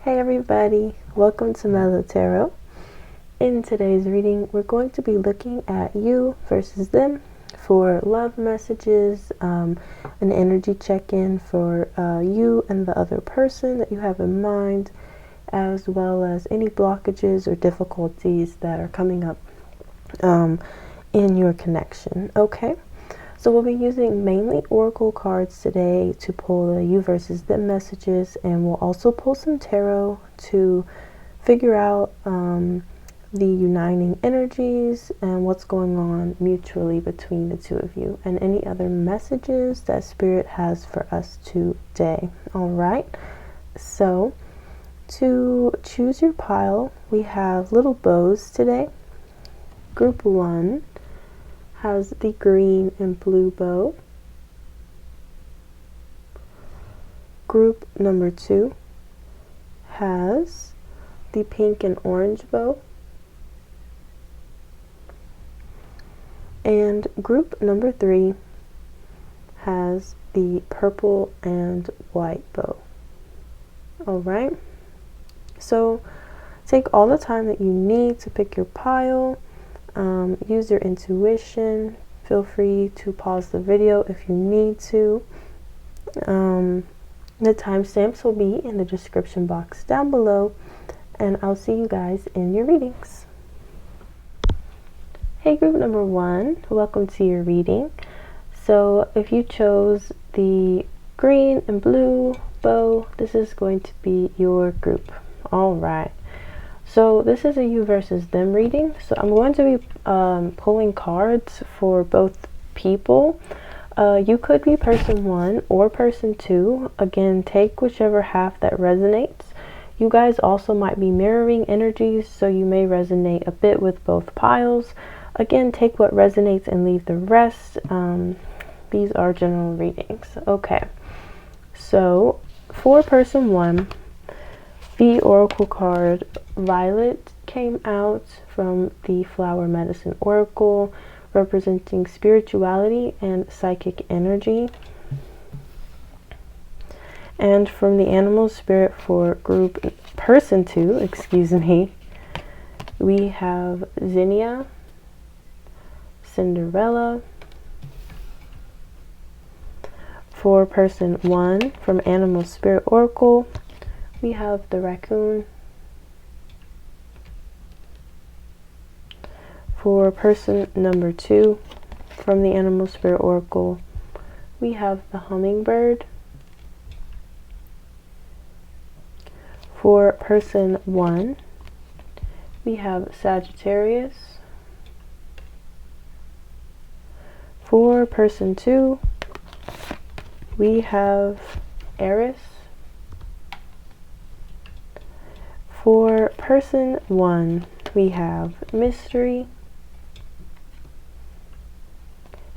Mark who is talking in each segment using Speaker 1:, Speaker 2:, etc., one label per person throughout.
Speaker 1: Hey everybody, welcome to Mellow Tarot. In today's reading, we're going to be looking at you versus them for love messages, an energy check-in for you and the other person that you have in mind, as well as any blockages or difficulties that are coming up in your connection. Okay, so we'll be using mainly Oracle cards today to pull the you versus them messages, and we'll also pull some tarot to figure out the uniting energies and what's going on mutually between the two of you, and any other messages that Spirit has for us today. All right, so to choose your pile, we have little bows today. Group 1 has the green and blue bow. Group number 2 has the pink and orange bow. And group number 3 has the purple and white bow. All right, so take all the time that you need to pick your pile. Use your intuition. Feel free to pause the video if you need to. The timestamps will be in the description box down below, and I'll see you guys in your readings. Hey group number 1, welcome to your reading. So if you chose the green and blue bow, this is going to be your group. All right. So this is a you versus them reading. So I'm going to be pulling cards for both people. You could be person 1 or person 2. Again, take whichever half that resonates. You guys also might be mirroring energies, so you may resonate a bit with both piles. Again, take what resonates and leave the rest. These are general readings. Okay, so for person 1, the Oracle card Violet came out from the Flower Medicine Oracle, representing spirituality and psychic energy. And from the Animal Spirit for group person 2, we have Zinnia, Cinderella. For person 1 from Animal Spirit Oracle, we have the Raccoon. For person number 2 from the Animal Spirit Oracle, we have the Hummingbird. For person 1, we have Sagittarius. For person 2, we have Eris. For person 1, we have Mystery.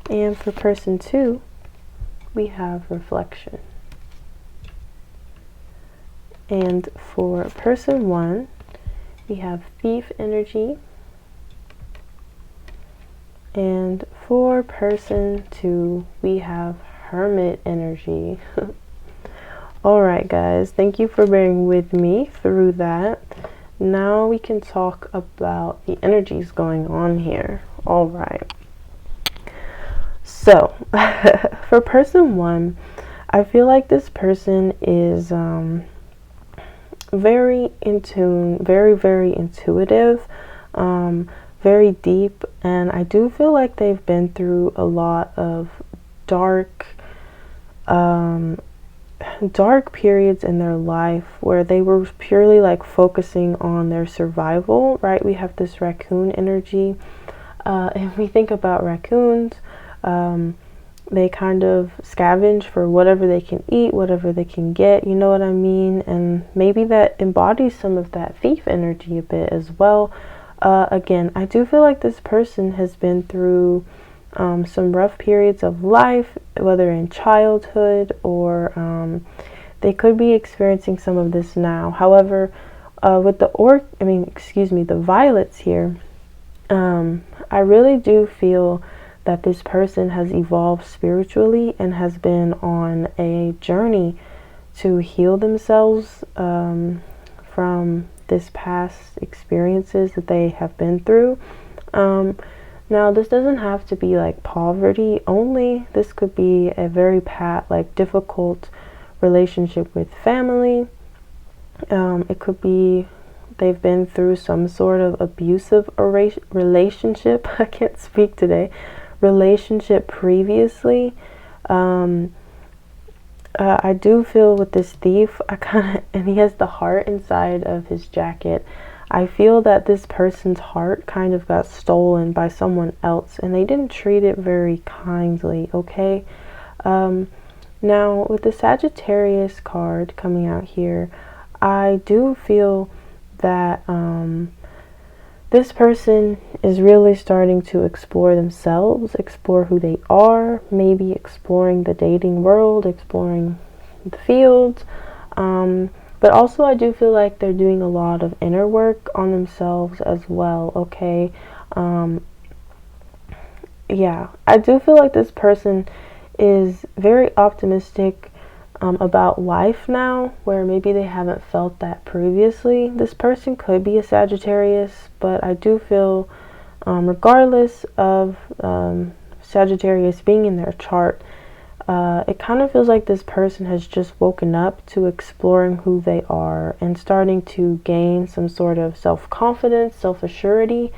Speaker 1: And for person 2, we have Reflection. And for person 1, we have Thief energy. And for person 2, we have Hermit energy. Alright guys, thank you for bearing with me through that. Now we can talk about the energies going on here. Alright. So, for person 1, I feel like this person is very in tune, very intuitive, very deep, and I do feel like they've been through a lot of dark periods in their life where they were purely like focusing on their survival, right? We have this raccoon energy. If we think about raccoons, they kind of scavenge for whatever they can eat, whatever they can get, you know what I mean? And maybe that embodies some of that thief energy a bit as well. Again, I do feel like this person has been through some rough periods of life, whether in childhood or they could be experiencing some of this now. However, with the violets here, I really do feel that this person has evolved spiritually and has been on a journey to heal themselves from this past experiences that they have been through. Now, this doesn't have to be like poverty only. This could be a very difficult relationship with family. It could be they've been through some sort of abusive relationship. I can't speak today. Relationship previously. I do feel with this thief, and he has the heart inside of his jacket. I feel that this person's heart kind of got stolen by someone else, and they didn't treat it very kindly, okay? Now, with the Sagittarius card coming out here, I do feel that this person is really starting to explore themselves, explore who they are, maybe exploring the dating world, exploring the fields. But also I do feel like they're doing a lot of inner work on themselves as well, okay? Yeah, I do feel like this person is very optimistic about life now, where maybe they haven't felt that previously. This person could be a Sagittarius, but I do feel regardless of Sagittarius being in their chart, it kind of feels like this person has just woken up to exploring who they are and starting to gain some sort of self-confidence, self-assurity,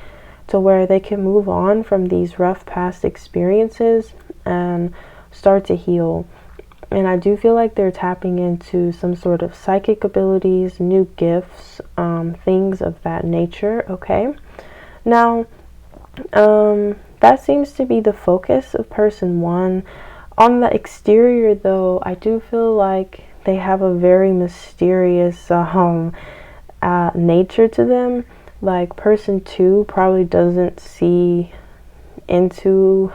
Speaker 1: to where they can move on from these rough past experiences and start to heal. And I do feel like they're tapping into some sort of psychic abilities, new gifts, things of that nature, okay? Now, that seems to be the focus of person one. On the exterior, though, I do feel like they have a very mysterious nature to them. Like, person two probably doesn't see into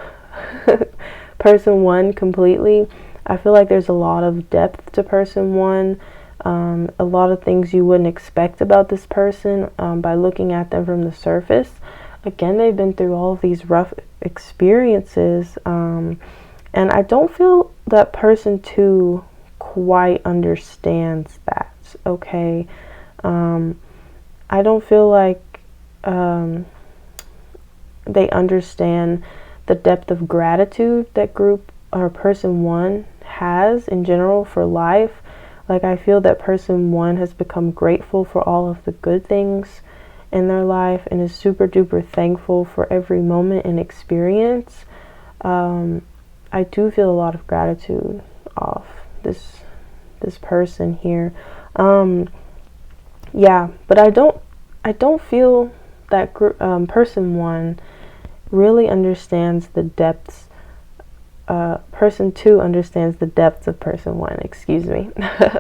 Speaker 1: person one completely. I feel like there's a lot of depth to person one, a lot of things you wouldn't expect about this person by looking at them from the surface. Again, they've been through all of these rough experiences, and I don't feel that person two quite understands that, okay? I don't feel like they understand the depth of gratitude that group or person one has in general for life. Like, I feel that person one has become grateful for all of the good things in their life and is super duper thankful for every moment and experience. I do feel a lot of gratitude off this person here. Yeah, but I don't feel that person one really understands the depths. Person two understands the depths of person one, excuse me.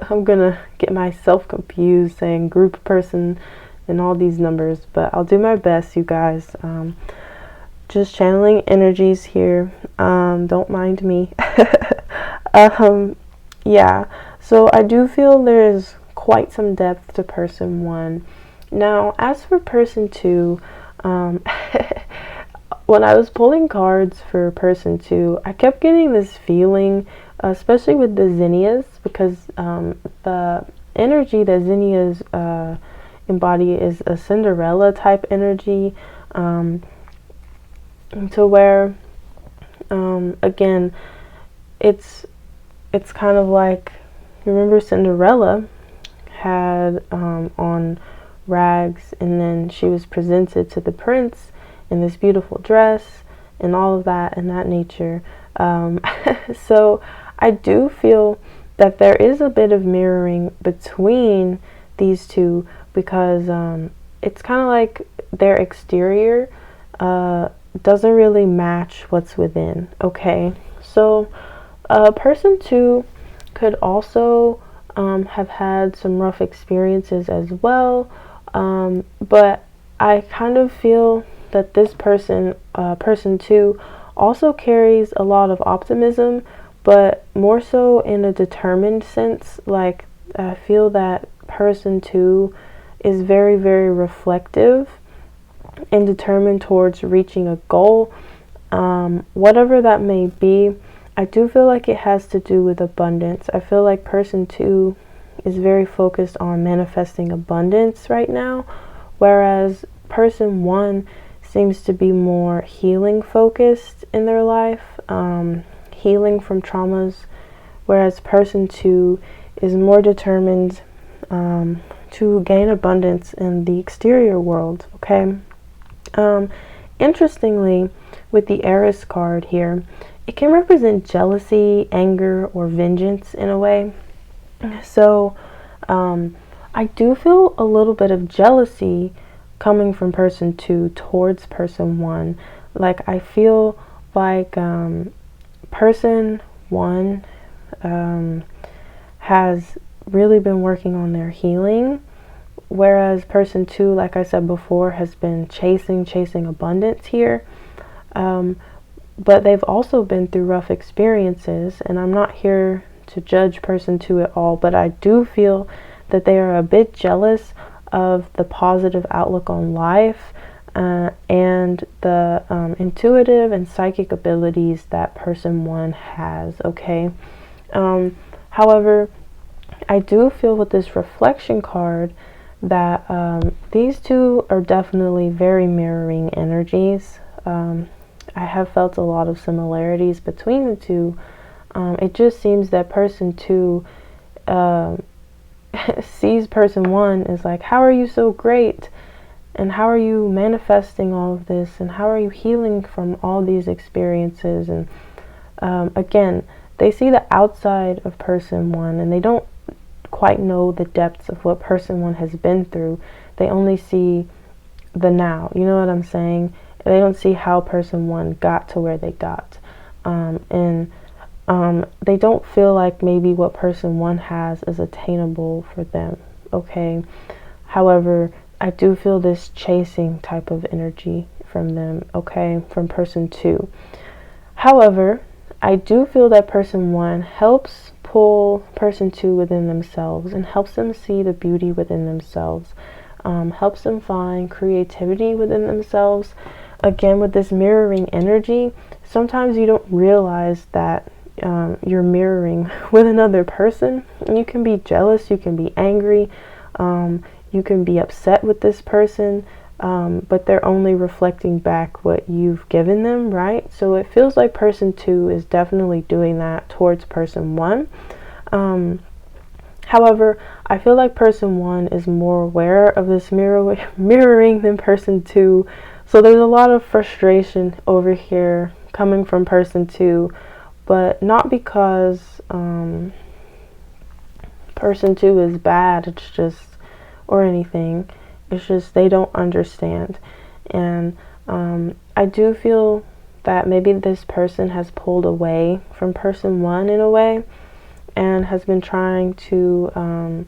Speaker 1: I'm gonna get myself confused saying group person and all these numbers, but I'll do my best, you guys. Just channeling energies here. Don't mind me. Yeah, so I do feel there's quite some depth to person one. Now, as for person two, when I was pulling cards for person two, I kept getting this feeling, especially with the zinnias, because the energy that zinnias embody is a Cinderella type energy, to where, again, it's kind of like, you remember Cinderella had on rags, and then she was presented to the prince in this beautiful dress and all of that and that nature. So I do feel that there is a bit of mirroring between these two, because it's kind of like their exterior doesn't really match what's within, okay? So person two could also have had some rough experiences as well, but I kind of feel that this person, person two, also carries a lot of optimism, but more so in a determined sense. Like, I feel that person two is very, very reflective and determined towards reaching a goal, whatever that may be. I do feel like it has to do with abundance. I feel like person two is very focused on manifesting abundance right now, whereas person 1 seems to be more healing focused in their life, healing from traumas, whereas person 2 is more determined to gain abundance in the exterior world, okay? Interestingly, with the Eris card here, it can represent jealousy, anger, or vengeance in a way. So I do feel a little bit of jealousy coming from person 2 towards person 1. Like, I feel like person 1 has really been working on their healing, whereas person 2, like I said before, has been chasing abundance here. But they've also been through rough experiences, and I'm not here to judge person 2 at all, but I do feel that they are a bit jealous of the positive outlook on life and the intuitive and psychic abilities that person 1 has, okay? However, I do feel with this reflection card that these two are definitely very mirroring energies. I have felt a lot of similarities between the two. It just seems that person 2 sees person 1 as like, how are you so great? And how are you manifesting all of this? And how are you healing from all these experiences? And again, they see the outside of person 1 and they don't quite know the depths of what person 1 has been through. They only see the now. You know what I'm saying? They don't see how person 1 got to where they got. And they don't feel like maybe what person 1 has is attainable for them, okay? However, I do feel this chasing type of energy from them, okay, from person 2. However, I do feel that person 1 helps pull person 2 within themselves and helps them see the beauty within themselves, helps them find creativity within themselves. Again, with this mirroring energy, sometimes you don't realize that you're mirroring with another person. You can be jealous, you can be angry, you can be upset with this person, but they're only reflecting back what you've given them, right? So it feels like person 2 is definitely doing that towards person 1. However, I feel like person 1 is more aware of this mirroring than person 2. So there's a lot of frustration over here coming from person 2, but not because person 2 is bad, it's just, or anything. It's just they don't understand. And I do feel that maybe this person has pulled away from person 1 in a way and has been trying to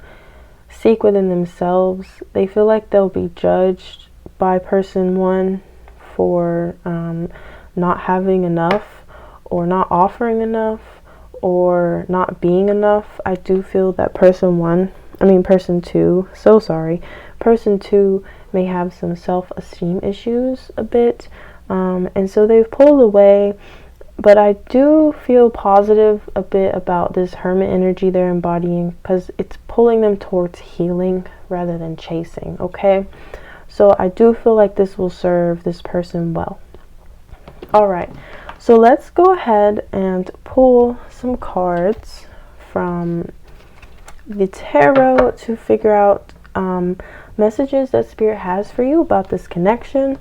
Speaker 1: seek within themselves. They feel like they'll be judged by person 1 for not having enough or not offering enough or not being enough. I do feel that person 2, so sorry, person 2 may have some self-esteem issues a bit, and so they've pulled away. But I do feel positive a bit about this hermit energy they're embodying, because it's pulling them towards healing rather than chasing, okay? So I do feel like this will serve this person well. All right, so let's go ahead and pull some cards from the tarot to figure out messages that Spirit has for you about this connection,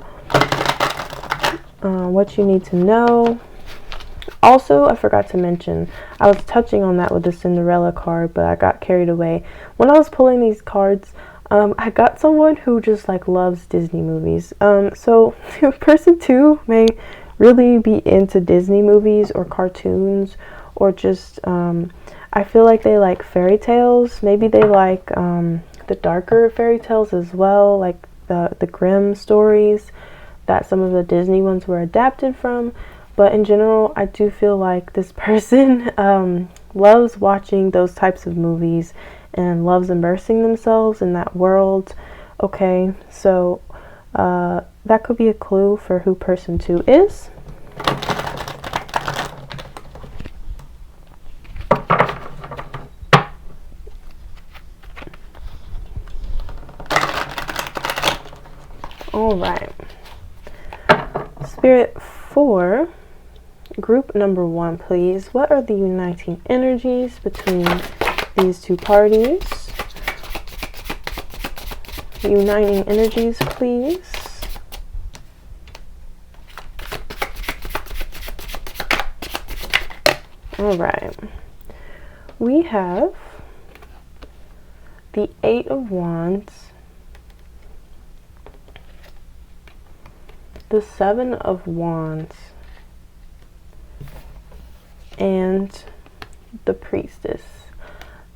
Speaker 1: what you need to know. Also, I forgot to mention, I was touching on that with the Cinderella card, but I got carried away. When I was pulling these cards, I got someone who just like loves Disney movies. So person 2 may really be into Disney movies or cartoons, or just I feel like they like fairy tales. Maybe they like the darker fairy tales as well, like the Grimm stories that some of the Disney ones were adapted from. But in general, I do feel like this person loves watching those types of movies and loves immersing themselves in that world. Okay, so that could be a clue for who person 2 is. All right. Spirit, for group number 1, please. What are the uniting energies between these two parties? Uniting energies, please. All right. We have the 8 of Wands, the 7 of Wands, and the Priestess.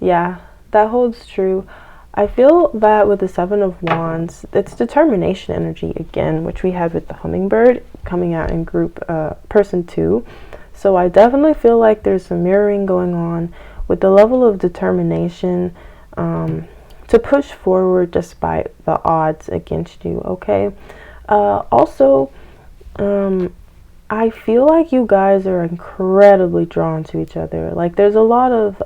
Speaker 1: Yeah, that holds true. I feel that with the 7 of Wands, it's determination energy again, which we had with the hummingbird coming out in group person 2. So I definitely feel like there's some mirroring going on with the level of determination to push forward despite the odds against you, okay? Also, I feel like you guys are incredibly drawn to each other. Like, there's a lot of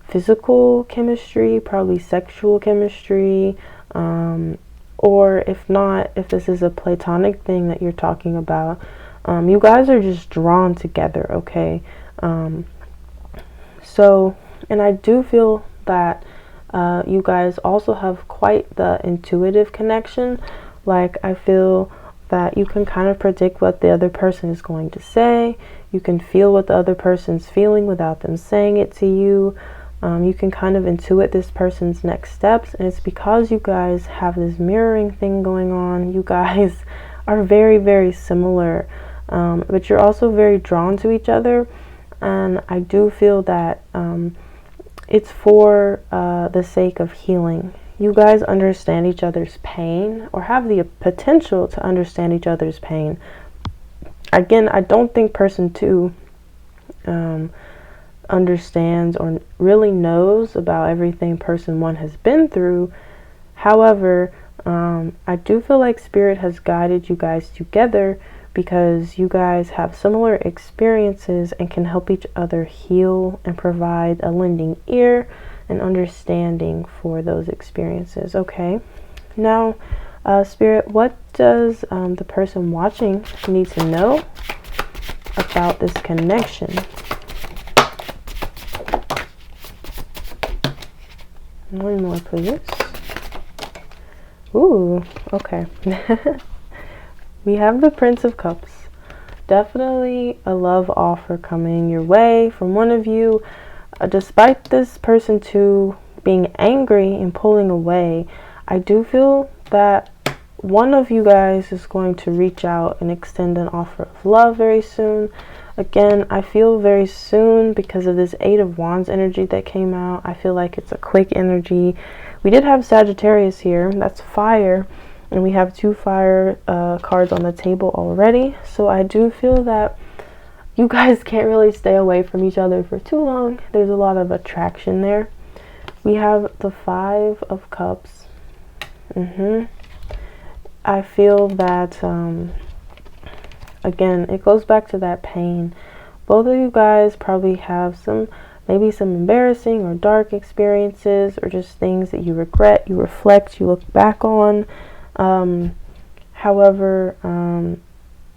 Speaker 1: physical chemistry, probably sexual chemistry, or if not, if this is a platonic thing that you're talking about, you guys are just drawn together, okay? So, and I do feel that you guys also have quite the intuitive connection. Like, I feel that you can kind of predict what the other person is going to say. You can feel what the other person's feeling without them saying it to you. You can kind of intuit this person's next steps, and it's because you guys have this mirroring thing going on. You guys are very, very similar, but you're also very drawn to each other. And I do feel that it's for the sake of healing. You guys understand each other's pain, or have the potential to understand each other's pain. Again, I don't think person 2 understands or really knows about everything person 1 has been through. However, I do feel like Spirit has guided you guys together because you guys have similar experiences and can help each other heal and provide a lending ear and understanding for those experiences. Okay, now Spirit, what does the person watching need to know about this connection? One more, please. Ooh, okay. We have the Prince of Cups. Definitely a love offer coming your way from one of you. Despite this person 2 being angry and pulling away, I do feel that one of you guys is going to reach out and extend an offer of love very soon. Again, I feel very soon because of this 8 of Wands energy that came out. I feel like it's a quick energy. We did have Sagittarius here. That's fire. And we have 2 fire cards on the table already. So I do feel that you guys can't really stay away from each other for too long. There's a lot of attraction there. We have the 5 of Cups. I feel that, again, it goes back to that pain. Both of you guys probably have maybe some embarrassing or dark experiences, or just things that you regret, you reflect, you look back on. However,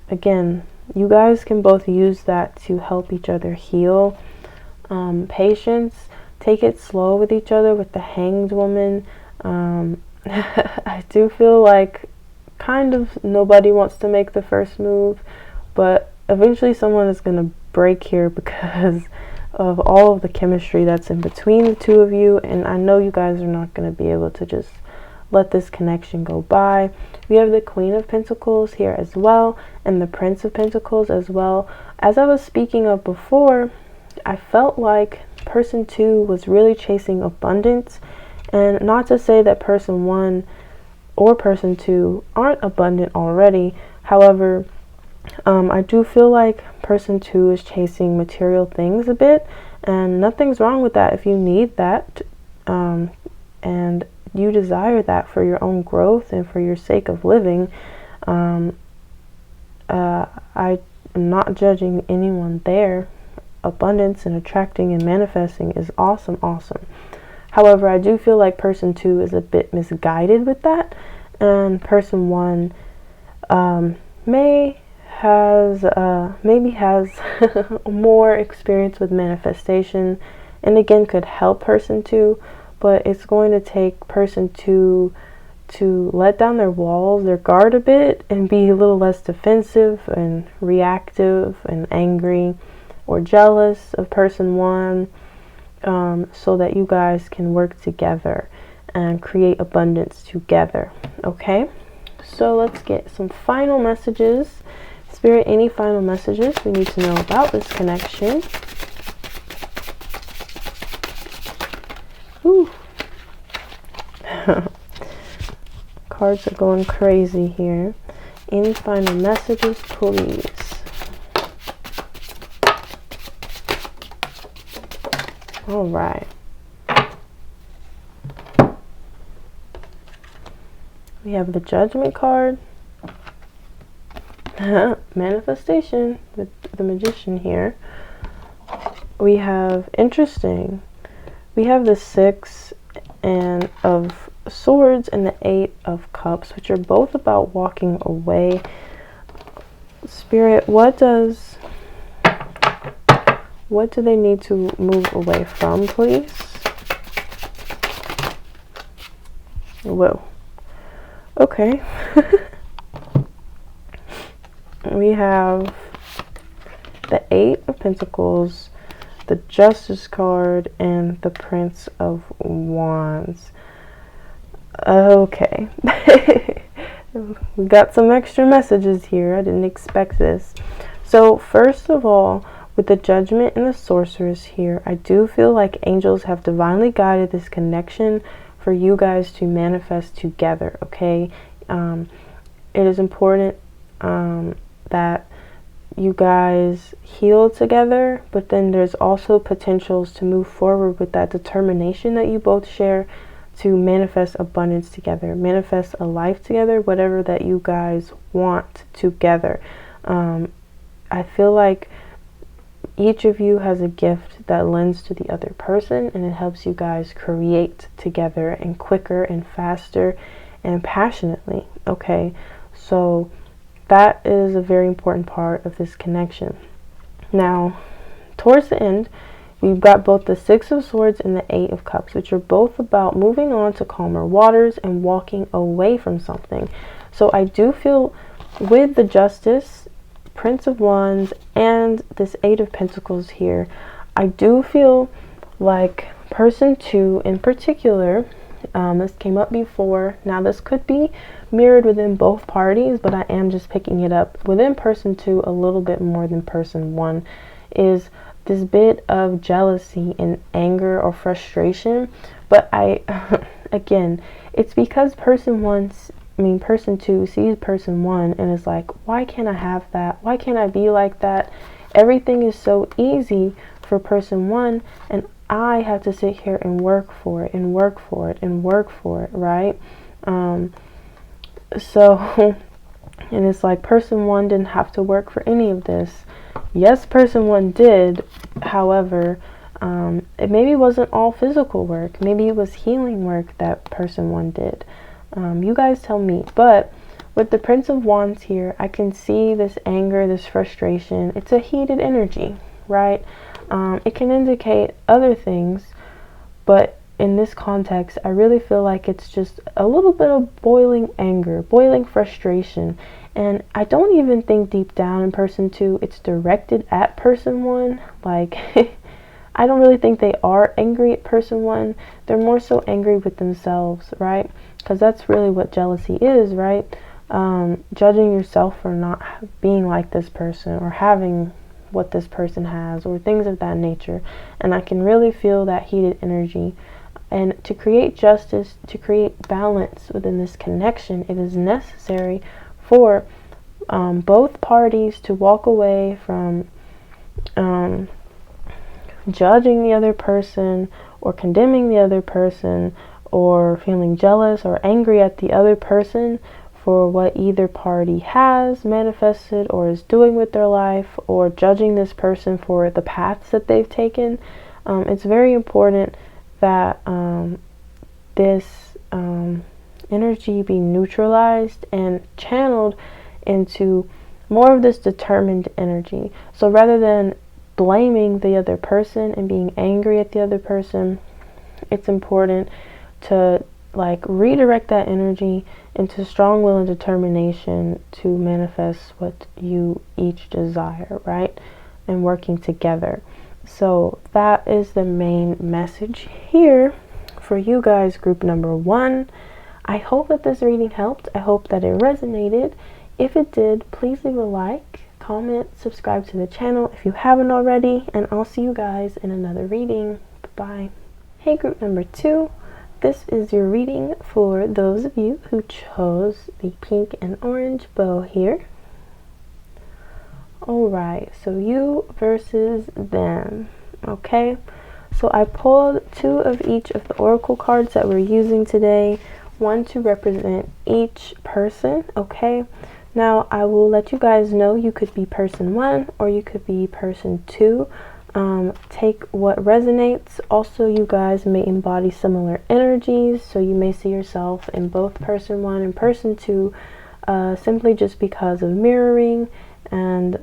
Speaker 1: again, you guys can both use that to help each other heal. Patience, take it slow with each other with the Hanged Woman. I do feel like kind of nobody wants to make the first move, but eventually someone is going to break here because of all of the chemistry that's in between the 2 of you, and I know you guys are not going to be able to just let this connection go by. We have the Queen of Pentacles here as well, and the Prince of Pentacles as well. As I was speaking of before, I felt like person 2 was really chasing abundance, and not to say that person 1 or person 2 aren't abundant already. However, I do feel like person 2 is chasing material things a bit, and nothing's wrong with that if you need that, and you desire that for your own growth and for your sake of living. I am not judging anyone there. Abundance and attracting and manifesting is awesome. However, I do feel like person 2 is a bit misguided with that, And person one maybe has more experience with manifestation, and again could help person two, but it's going to take person two to let down their walls, their guard a bit, and be a little less defensive and reactive and angry or jealous of person one, so that you guys can work together and create abundance together. Okay, so let's get some final messages. Spirit, any final messages we need to know about this connection? Ooh. Cards are going crazy here. Any final messages, please? All right. We have the Judgment card. Manifestation with the Magician here. We have, interesting, we have the Six and of Swords and the Eight of Cups, which are both about walking away. Spirit, what do they need to move away from, please? Whoa. Okay. We have the Eight of Pentacles, the Justice card, and the Prince of Wands. Okay. We got some extra messages here. I didn't expect this. So first of all, with the Judgment and the Sorceress here, I do feel like angels have divinely guided this connection for you guys to manifest together, okay? It is important that you guys heal together, but then there's also potentials to move forward with that determination that you both share to manifest abundance together, manifest a life together, whatever that you guys want together. I feel like each of you has a gift that lends to the other person, and it helps you guys create together and quicker and faster and passionately. Okay, so that is a very important part of this connection. Now, towards the end, we've got both the Six of Swords and the Eight of Cups, which are both about moving on to calmer waters and walking away from something. So I do feel with the Justice, Prince of Wands, and this Eight of Pentacles here, I do feel like person two in particular, this came up before, now this could be mirrored within both parties, but I am just picking it up within person two a little bit more than person one, is this bit of jealousy and anger or frustration. But again, it's because person two sees person one and is like, why can't I have that? Why can't I be like that? Everything is so easy for person one, and I have to sit here and work for it and work for it and work for it, right? So, and it's like person one didn't have to work for any of this. Yes, person one did. However, it maybe wasn't all physical work. Maybe it was healing work that person one did. You guys tell me. But with the Prince of Wands here, I can see this anger, this frustration. It's a heated energy, right? It can indicate other things, but in this context, I really feel like it's just a little bit of boiling anger, boiling frustration. And I don't even think deep down in person two, it's directed at person one. Like, I don't really think they are angry at person one. They're more so angry with themselves, right? Because that's really what jealousy is, right? Judging yourself for not being like this person or having what this person has or things of that nature. And I can really feel that heated energy. And to create justice, to create balance within this connection, it is necessary for both parties to walk away from judging the other person or condemning the other person or feeling jealous or angry at the other person for what either party has manifested or is doing with their life, or judging this person for the paths that they've taken. It's very important that this energy be neutralized and channeled into more of this determined energy. So rather than blaming the other person and being angry at the other person, it's important to like redirect that energy into strong will and determination to manifest what you each desire, right? And working together. So that is the main message here for you guys, group number 1. I hope that this reading helped. I hope that it resonated. If it did, please leave a like, comment, subscribe to the channel if you haven't already, and I'll see you guys in another reading. Bye. Hey, group number 2. This is your reading for those of you who chose the pink and orange bow here. Alright, so you versus them. Okay, so I pulled 2 of each of the oracle cards that we're using today, one to represent each person. Okay, now I will let you guys know you could be person 1 or you could be person 2. Take what resonates. Also, you guys may embody similar energies, so you may see yourself in both person 1 and person 2, simply just because of mirroring. And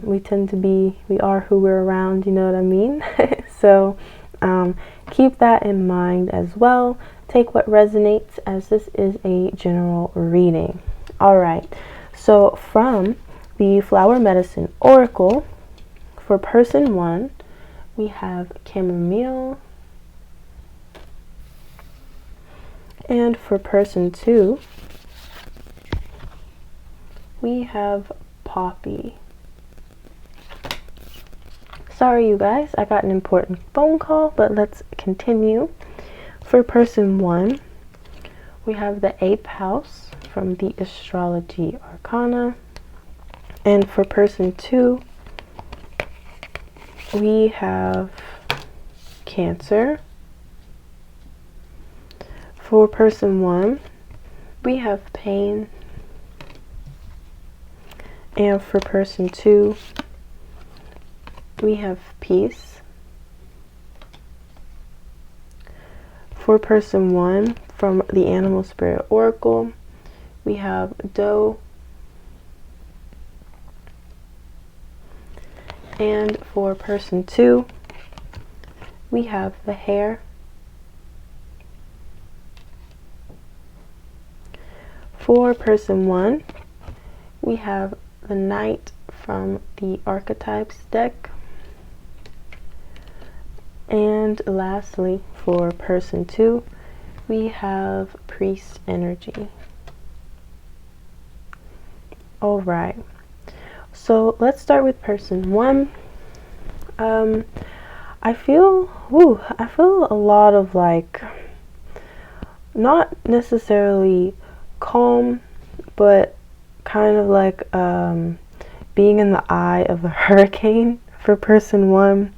Speaker 1: we are who we're around, you know what I mean? So keep that in mind as well. Take what resonates, as this is a general reading. Alright, so from the Flower Medicine Oracle, for person 1, we have chamomile. And for person 2, we have poppy. Sorry you guys, I got an important phone call, but let's continue. For person 1, we have the 8th house from the Astrology Arcana. And for person 2, we have Cancer. For person 1, we have pain. And for person 2, we have peace. For person 1, from the Animal Spirit Oracle, we have doe. And for person 2, we have the hare. For person 1, we have the Knight from the Archetypes deck. And lastly, for person 2, we have Priest energy. Alright, so let's start with person 1. I feel a lot of like, not necessarily calm, but kind of like being in the eye of a hurricane for person 1.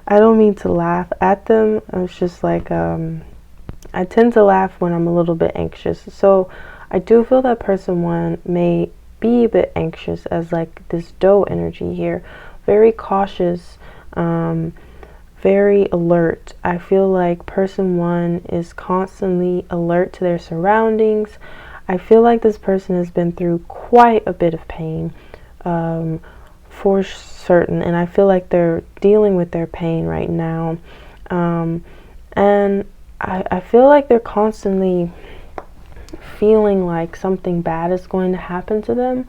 Speaker 1: I don't mean to laugh at them. It's just like I tend to laugh when I'm a little bit anxious. So I do feel that person 1 may be a bit anxious, as like this doe energy here. Very cautious, very alert. I feel like person 1 is constantly alert to their surroundings. I feel like this person has been through quite a bit of pain, for certain, and I feel like they're dealing with their pain right now. And I feel like they're constantly feeling like something bad is going to happen to them.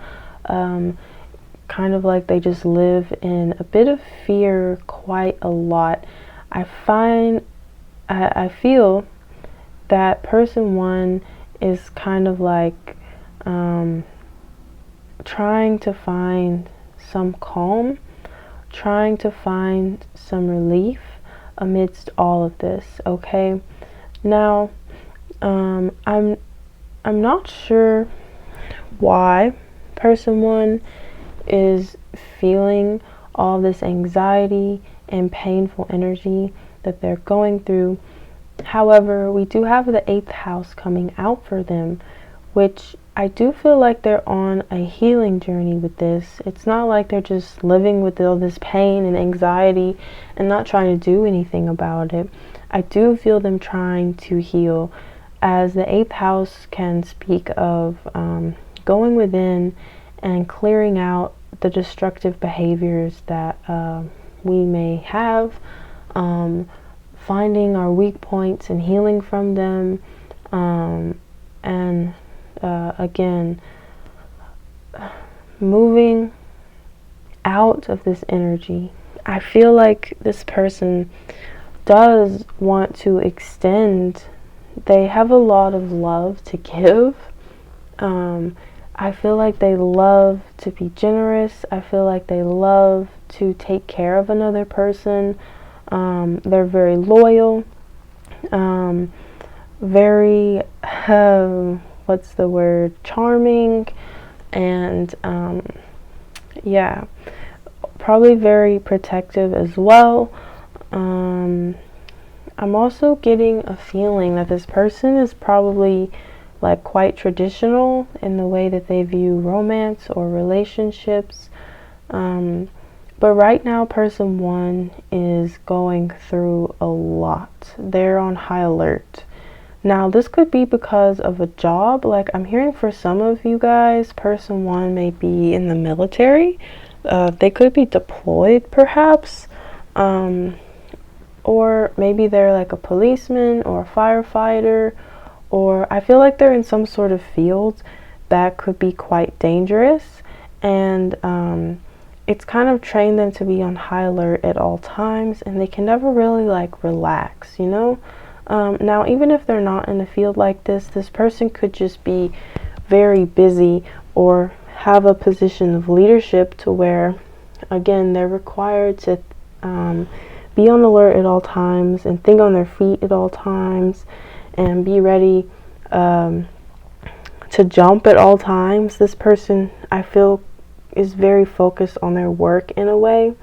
Speaker 1: Kind of like they just live in a bit of fear quite a lot. I feel that person 1 is kind of like trying to find some calm, trying to find some relief amidst all of this. Okay, now I'm not sure why person 1 is feeling all this anxiety and painful energy that they're going through. However, we do have the 8th house coming out for them, which I do feel like they're on a healing journey with this. It's not like they're just living with all this pain and anxiety and not trying to do anything about it. I do feel them trying to heal. as the 8th house can speak of going within and clearing out the destructive behaviors that we may have, finding our weak points and healing from them, and again, moving out of this energy. I feel like this person does want to extend. They have a lot of love to give. I feel like they love to be generous. I feel like they love to take care of another person. They're very loyal. Very, what's the word? Charming. And, yeah, probably very protective as well. I'm also getting a feeling that this person is probably like quite traditional in the way that they view romance or relationships. But right now, person 1 is going through a lot. They're on high alert. Now, this could be because of a job. Like, I'm hearing for some of you guys, person 1 may be in the military. They could be deployed, perhaps. Or maybe they're like a policeman or a firefighter. Or I feel like they're in some sort of field that could be quite dangerous. And it's kind of trained them to be on high alert at all times. And they can never really like relax, you know? Now, even if they're not in a field like this person could just be very busy or have a position of leadership to where, again, they're required to be on alert at all times and think on their feet at all times and be ready to jump at all times. This person, I feel, is very focused on their work in a way.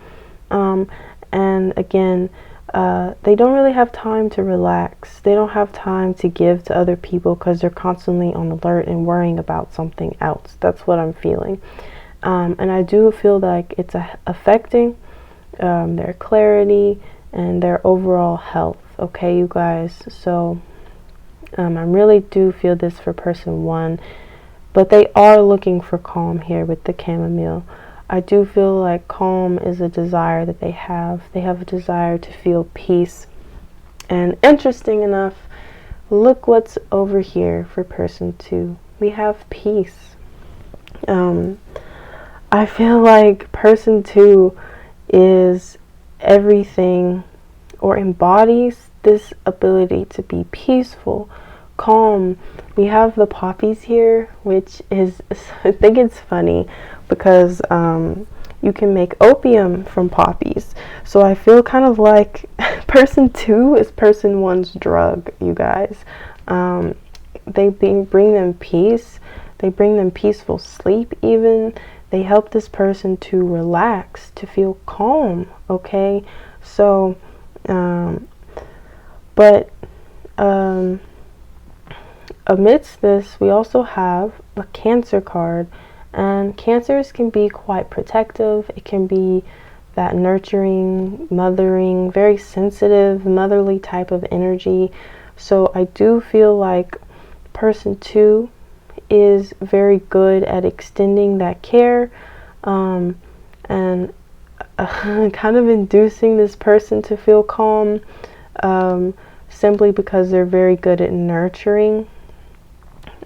Speaker 1: And again, they don't really have time to relax. They don't have time to give to other people because they're constantly on alert and worrying about something else. That's what I'm feeling. And I do feel like it's affecting their clarity and their overall health. Okay, you guys. So I really do feel this for person 1. But they are looking for calm here with the chamomile. I do feel like calm is a desire that they have. They have a desire to feel peace. And interesting enough, look what's over here for person 2. We have peace. I feel like person 2 is everything or embodies this ability to be peaceful, calm. We have the poppies here, which is, I think it's funny because you can make opium from poppies. So I feel kind of like person 2 is person 1's drug, you guys. They bring them peace. They bring them peaceful sleep even. They help this person to relax, to feel calm, okay? So, amidst this, we also have a Cancer card. And Cancers can be quite protective. It can be that nurturing, mothering, very sensitive, motherly type of energy. So I do feel like person 2 is very good at extending that care and kind of inducing this person to feel calm simply because they're very good at nurturing,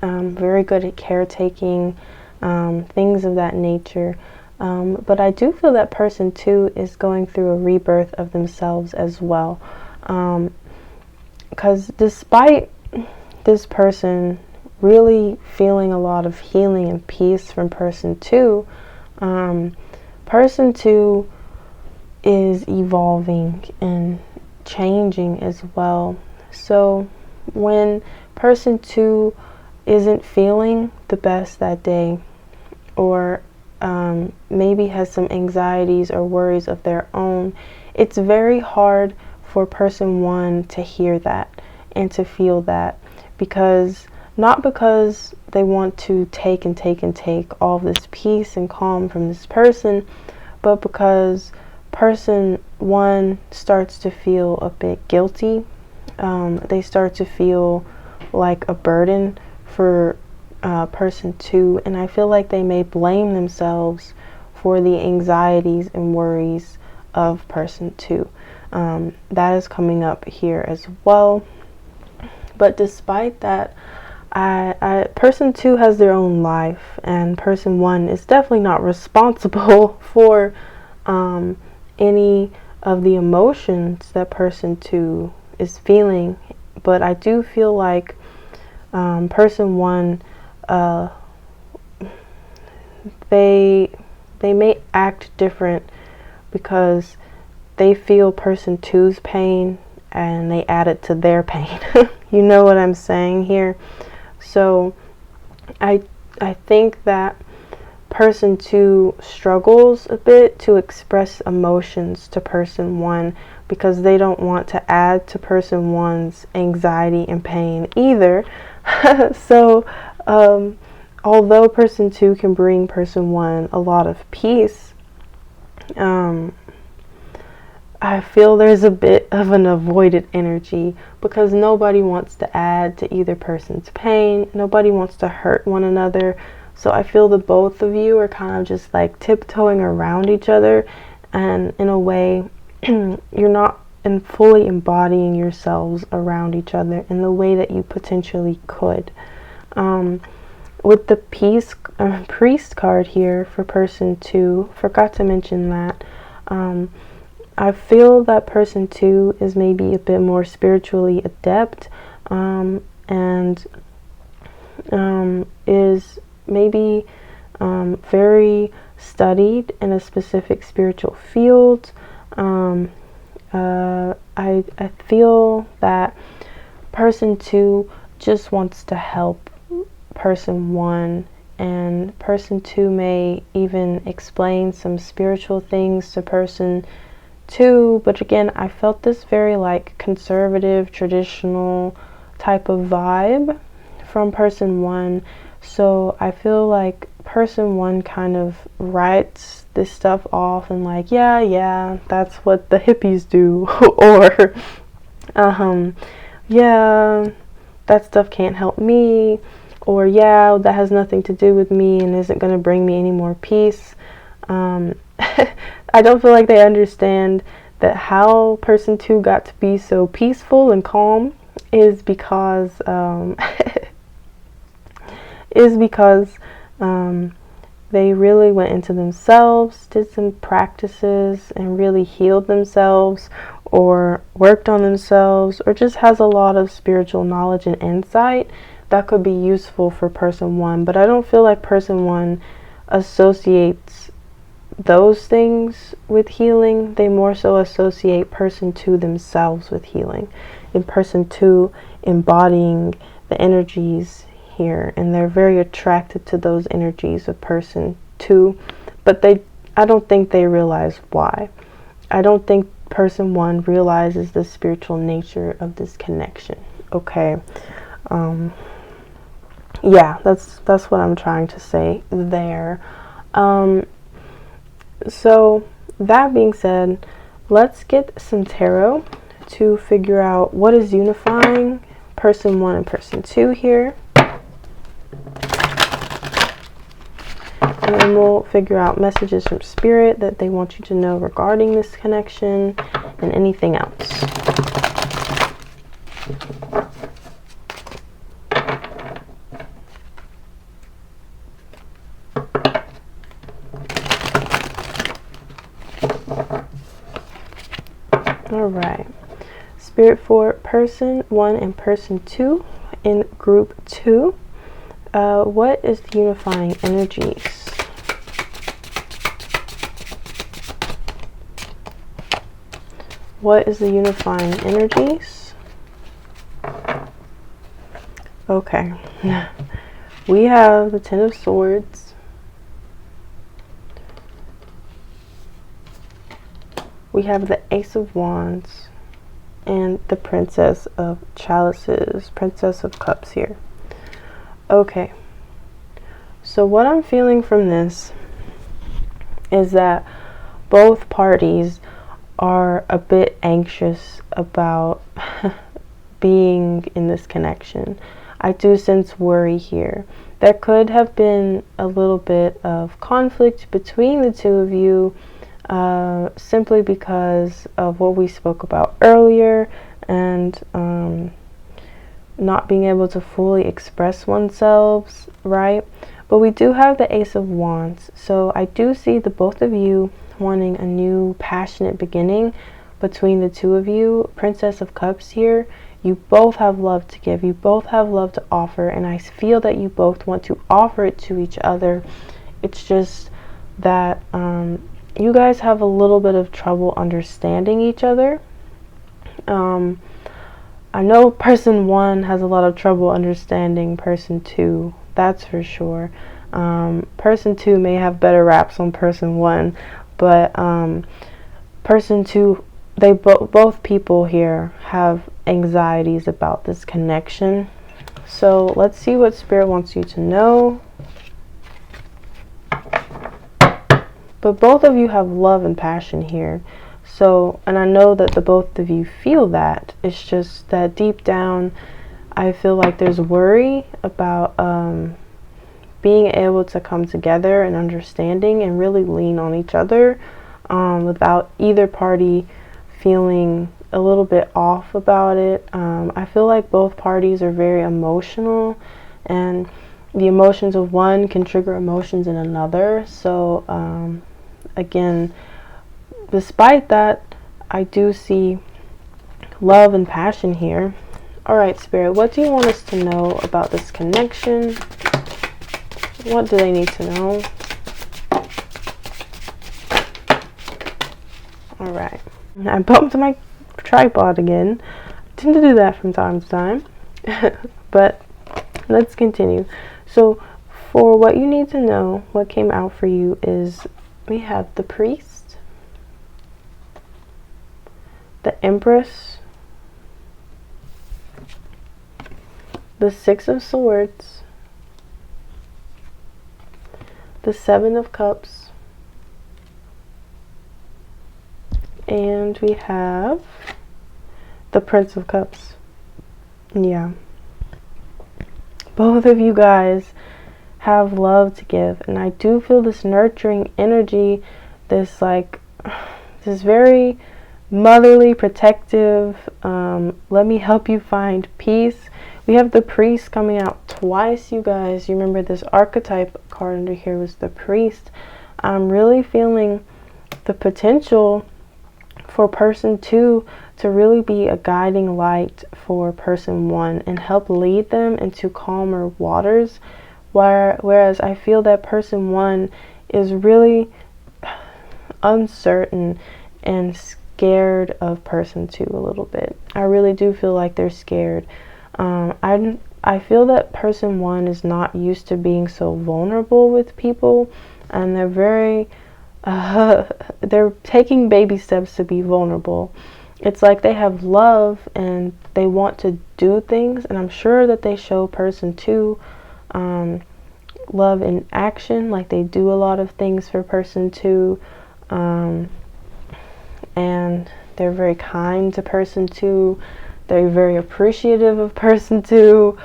Speaker 1: very good at caretaking, things of that nature. But I do feel that person 2 is going through a rebirth of themselves as well. Because despite this person really feeling a lot of healing and peace from person 2, person 2 is evolving and changing as well. So when person 2 isn't feeling the best that day, or maybe has some anxieties or worries of their own, it's very hard for person 1 to hear that and to feel that, because not because they want to take all this peace and calm from this person, but because person 1 starts to feel a bit guilty. They start to feel like a burden for person 2, and I feel like they may blame themselves for the anxieties and worries of person 2. That is coming up here as well. But despite that, person 2 has their own life, and person 1 is definitely not responsible for any of the emotions that person 2 is feeling. But I do feel like person 1, they may act different because they feel person 2's pain and they add it to their pain. You know what I'm saying here? So I think that person 2 struggles a bit to express emotions to person 1 because they don't want to add to person 1's anxiety and pain either. So although person 2 can bring person 1 a lot of peace, I feel there's a bit of an avoided energy because nobody wants to add to either person's pain. Nobody wants to hurt one another. So I feel the both of you are kind of just like tiptoeing around each other, and in a way you're not fully embodying yourselves around each other in the way that you potentially could. With the priest card here for person 2, forgot to mention that. I feel that person 2 is maybe a bit more spiritually adept, and is maybe very studied in a specific spiritual field. I feel that person 2 just wants to help person 1, and person 2 may even explain some spiritual things to person 2, but again, I felt this very like conservative, traditional type of vibe from person 1. So I feel like person 1 kind of writes this stuff off and like, yeah, that's what the hippies do, or yeah, that stuff can't help me, or yeah, that has nothing to do with me and isn't going to bring me any more peace. I don't feel like they understand that how person 2 got to be so peaceful and calm is because they really went into themselves, did some practices, and really healed themselves, or worked on themselves, or just has a lot of spiritual knowledge and insight that could be useful for person 1. But I don't feel like person 1 associates those things with healing. They more so associate person 2 themselves with healing, and person 2 embodying the energies here, and they're very attracted to those energies of person 2, but I don't think they realize why. I don't think person 1 realizes the spiritual nature of this connection. Okay. Yeah, that's what I'm trying to say there. So that being said, let's get some tarot to figure out what is unifying person 1 and person 2 here. And then we'll figure out messages from spirit that they want you to know regarding this connection and anything else. Alright, spirit for person 1 and person 2 in group 2. What is the unifying energies? What is the unifying energies? Okay, we have the Ten of Swords. We have the Ace of Wands and the Princess of Chalices, Princess of Cups here. Okay, so what I'm feeling from this is that both parties are a bit anxious about being in this connection. I do sense worry here. There could have been a little bit of conflict between the two of you, simply because of what we spoke about earlier, and not being able to fully express oneself, right? But we do have the Ace of Wands, so I do see the both of you wanting a new passionate beginning between the two of you. Princess of Cups here. You both have love to give. You both have love to offer, and I feel that you both want to offer it to each other. It's just that you guys have a little bit of trouble understanding each other. I know person 1 has a lot of trouble understanding person 2. That's for sure. Person 2 may have better raps on person 1, but person 2, they both people here have anxieties about this connection. So let's see what Spirit wants you to know. But both of you have love and passion here. So, and I know that the both of you feel that. It's just that deep down, I feel like there's worry about being able to come together and understanding and really lean on each other, without either party feeling a little bit off about it. I feel like both parties are very emotional, and the emotions of one can trigger emotions in another. So again, despite that, I do see love and passion here. All right, Spirit, what do you want us to know about this connection? What do they need to know? All right. I bumped my tripod again. I tend to do that from time to time. But let's continue. So for what you need to know, what came out for you is we have the Priest, the Empress, the Six of Swords, the Seven of Cups, and we have the Prince of Cups. Yeah. Both of you guys have love to give, and I do feel this nurturing energy, this very motherly, protective, let me help you find peace. We have the Priest coming out twice, you guys. You remember this archetype card under here was the Priest. I'm really feeling the potential for person 2 to really be a guiding light for person 1 and help lead them into calmer waters, whereas I feel that person 1 is really uncertain and scared of person 2 a little bit. I really do feel like they're scared. I feel that person 1 is not used to being so vulnerable with people, and they're very they're taking baby steps to be vulnerable. It's like they have love and they want to do things, and I'm sure that they show person 2 love in action, like they do a lot of things for person 2, and they're very kind to person 2. They're very appreciative of person 2.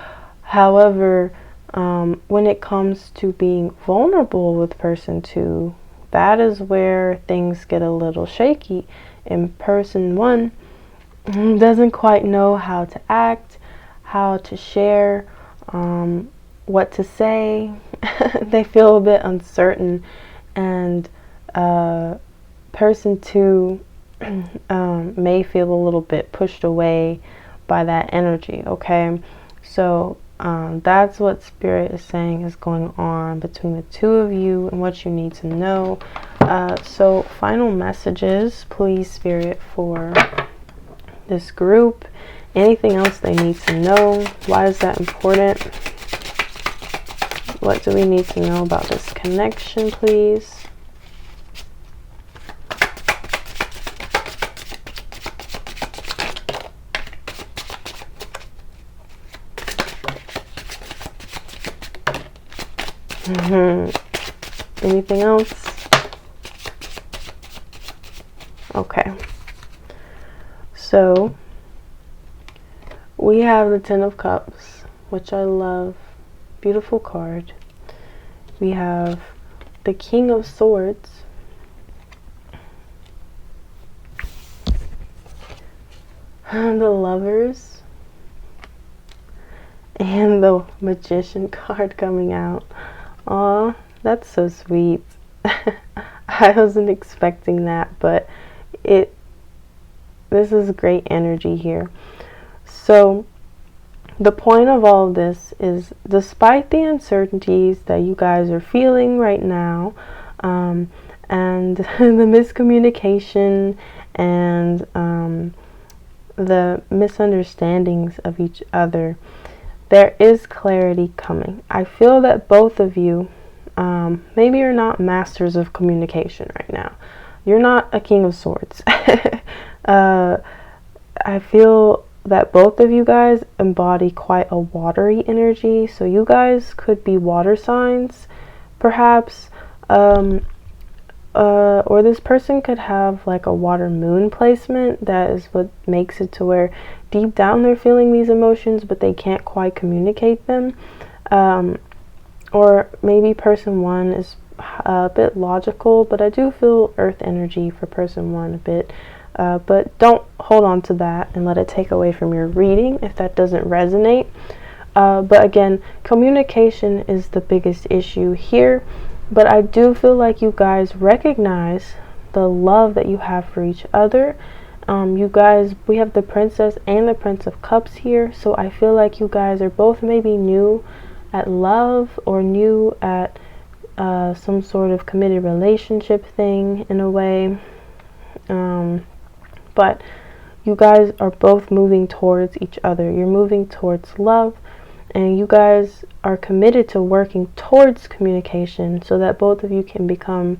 Speaker 1: However, when it comes to being vulnerable with person 2, that is where things get a little shaky, and person 1 doesn't quite know how to act, how to share, what to say. They feel a bit uncertain, and person 2 may feel a little bit pushed away by that energy. Okay, so that's what Spirit is saying is going on between the two of you and what you need to know. So final messages, please, Spirit, for this group. Anything else they need to know? Why is that important? What do we need to know about this connection, please? Anything else? Okay. So we have the Ten of Cups, which I love. Beautiful card. We have the King of Swords. The Lovers. And the Magician card coming out. Aw, that's so sweet. I wasn't expecting that, but this is great energy here. So the point of all of this is, despite the uncertainties that you guys are feeling right now, and the miscommunication and the misunderstandings of each other, there is clarity coming. I feel that both of you, maybe you're not masters of communication right now. You're not a King of Swords. I feel that both of you guys embody quite a watery energy. So you guys could be water signs, perhaps. Or this person could have like a water moon placement. That is what makes it to where deep down they're feeling these emotions, but they can't quite communicate them. Or maybe person one is a bit logical, but I do feel earth energy for person one a bit. But don't hold on to that and let it take away from your reading if that doesn't resonate. But again, communication is the biggest issue here. But I do feel like you guys recognize the love that you have for each other. You guys, we have the Princess and the Prince of Cups here. So I feel like you guys are both maybe new at love or new at some sort of committed relationship thing in a way. But you guys are both moving towards each other. You're moving towards love, and you guys are committed to working towards communication so that both of you can become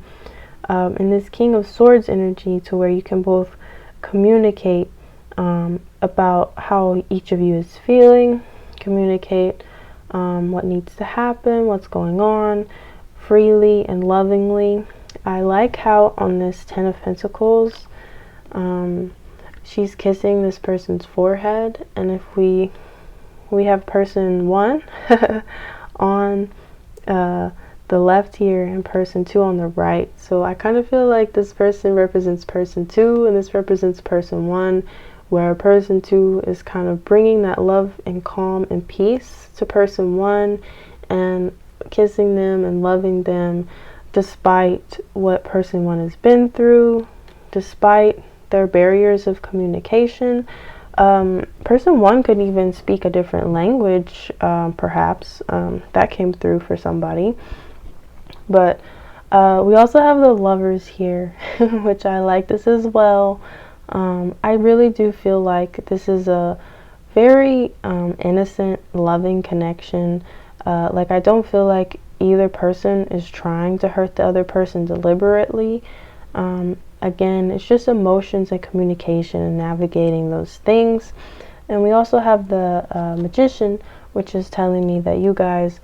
Speaker 1: in this King of Swords energy, to where you can both communicate about how each of you is feeling, communicate what needs to happen, what's going on, freely and lovingly. I like how on this Ten of Pentacles, she's kissing this person's forehead, and if we have person one on the left here and person two on the right. So I kind of feel like this person represents person two and this represents person one, where person two is kind of bringing that love and calm and peace to person one and kissing them and loving them despite what person one has been through, despite their barriers of communication. Person one could even speak a different language, perhaps. That came through for somebody. But we also have the Lovers here, which I like this as well. I really do feel like this is a very innocent, loving connection. Like, I don't feel like either person is trying to hurt the other person deliberately. Again, it's just emotions and communication and navigating those things. And we also have the Magician, which is telling me that you guys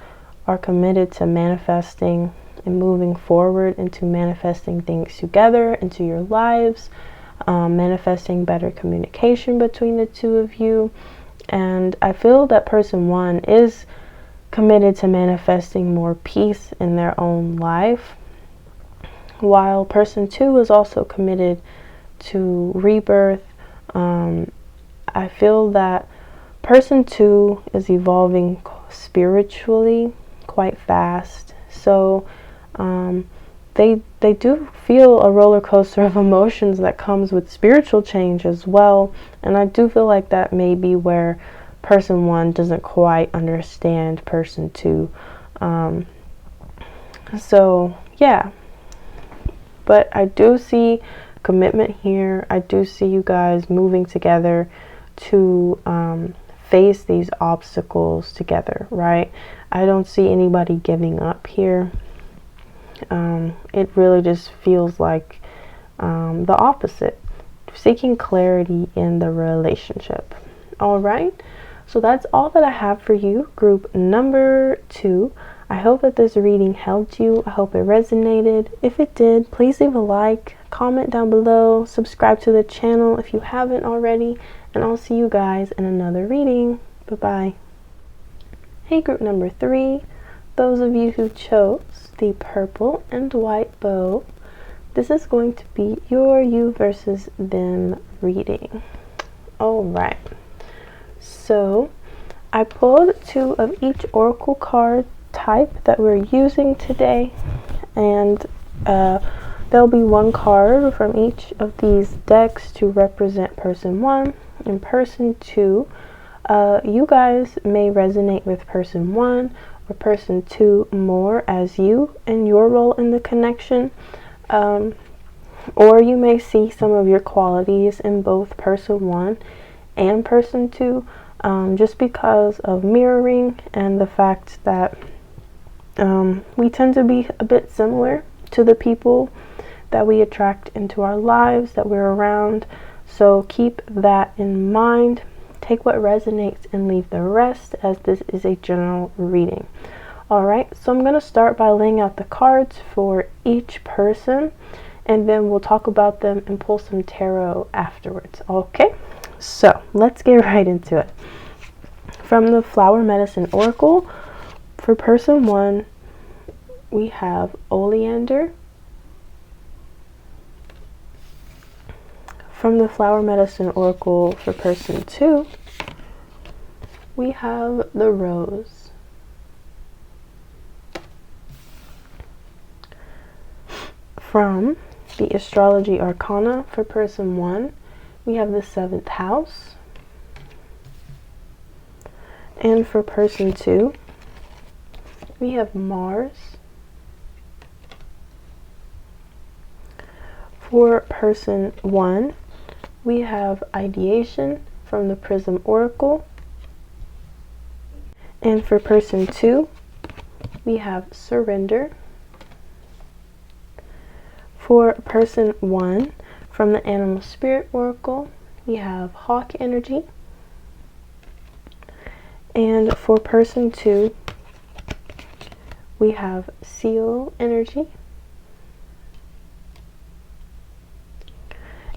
Speaker 1: are committed to manifesting and moving forward into manifesting things together into your lives, manifesting better communication between the two of you. And I feel that person one is committed to manifesting more peace in their own life, while person two is also committed to rebirth. I feel that person two is evolving spiritually quite fast. So they do feel a roller coaster of emotions that comes with spiritual change as well. And I do feel like that may be where person one doesn't quite understand person two. So yeah. But I do see commitment here. I do see you guys moving together to face these obstacles together, right? I don't see anybody giving up here. It really just feels like the opposite, seeking clarity in the relationship. All right, so that's all that I have for you, group number 2. I hope that this reading helped you. I hope it resonated. If it did, please leave a like, comment down below, subscribe to the channel if you haven't already, and I'll see you guys in another reading. Bye-bye. Hey, group number 3, those of you who chose the purple and white bow, this is going to be your you versus them reading. All right. So I pulled 2 of each oracle card type that we're using today, and there'll be 1 card from each of these decks to represent person 1 and person 2. You guys may resonate with person 1 or person 2 more as you and your role in the connection, or you may see some of your qualities in both person 1 and person 2, just because of mirroring and the fact that we tend to be a bit similar to the people that we attract into our lives, that we're around. So keep that in mind. Take what resonates and leave the rest, as this is a general reading. Alright, so I'm going to start by laying out the cards for each person, and then we'll talk about them and pull some tarot afterwards. Okay, so let's get right into it. From the Flower Medicine Oracle, for person 1, we have Oleander. From the Flower Medicine Oracle for person 2, we have the Rose. From the Astrology Arcana for person 1, we have the 7th house. And for person 2, we have Mars. For person 1, we have Ideation from the Prism Oracle. And for person 2, we have Surrender. For person 1, from the Animal Spirit Oracle, we have Hawk Energy. And for person 2, we have Seal Energy.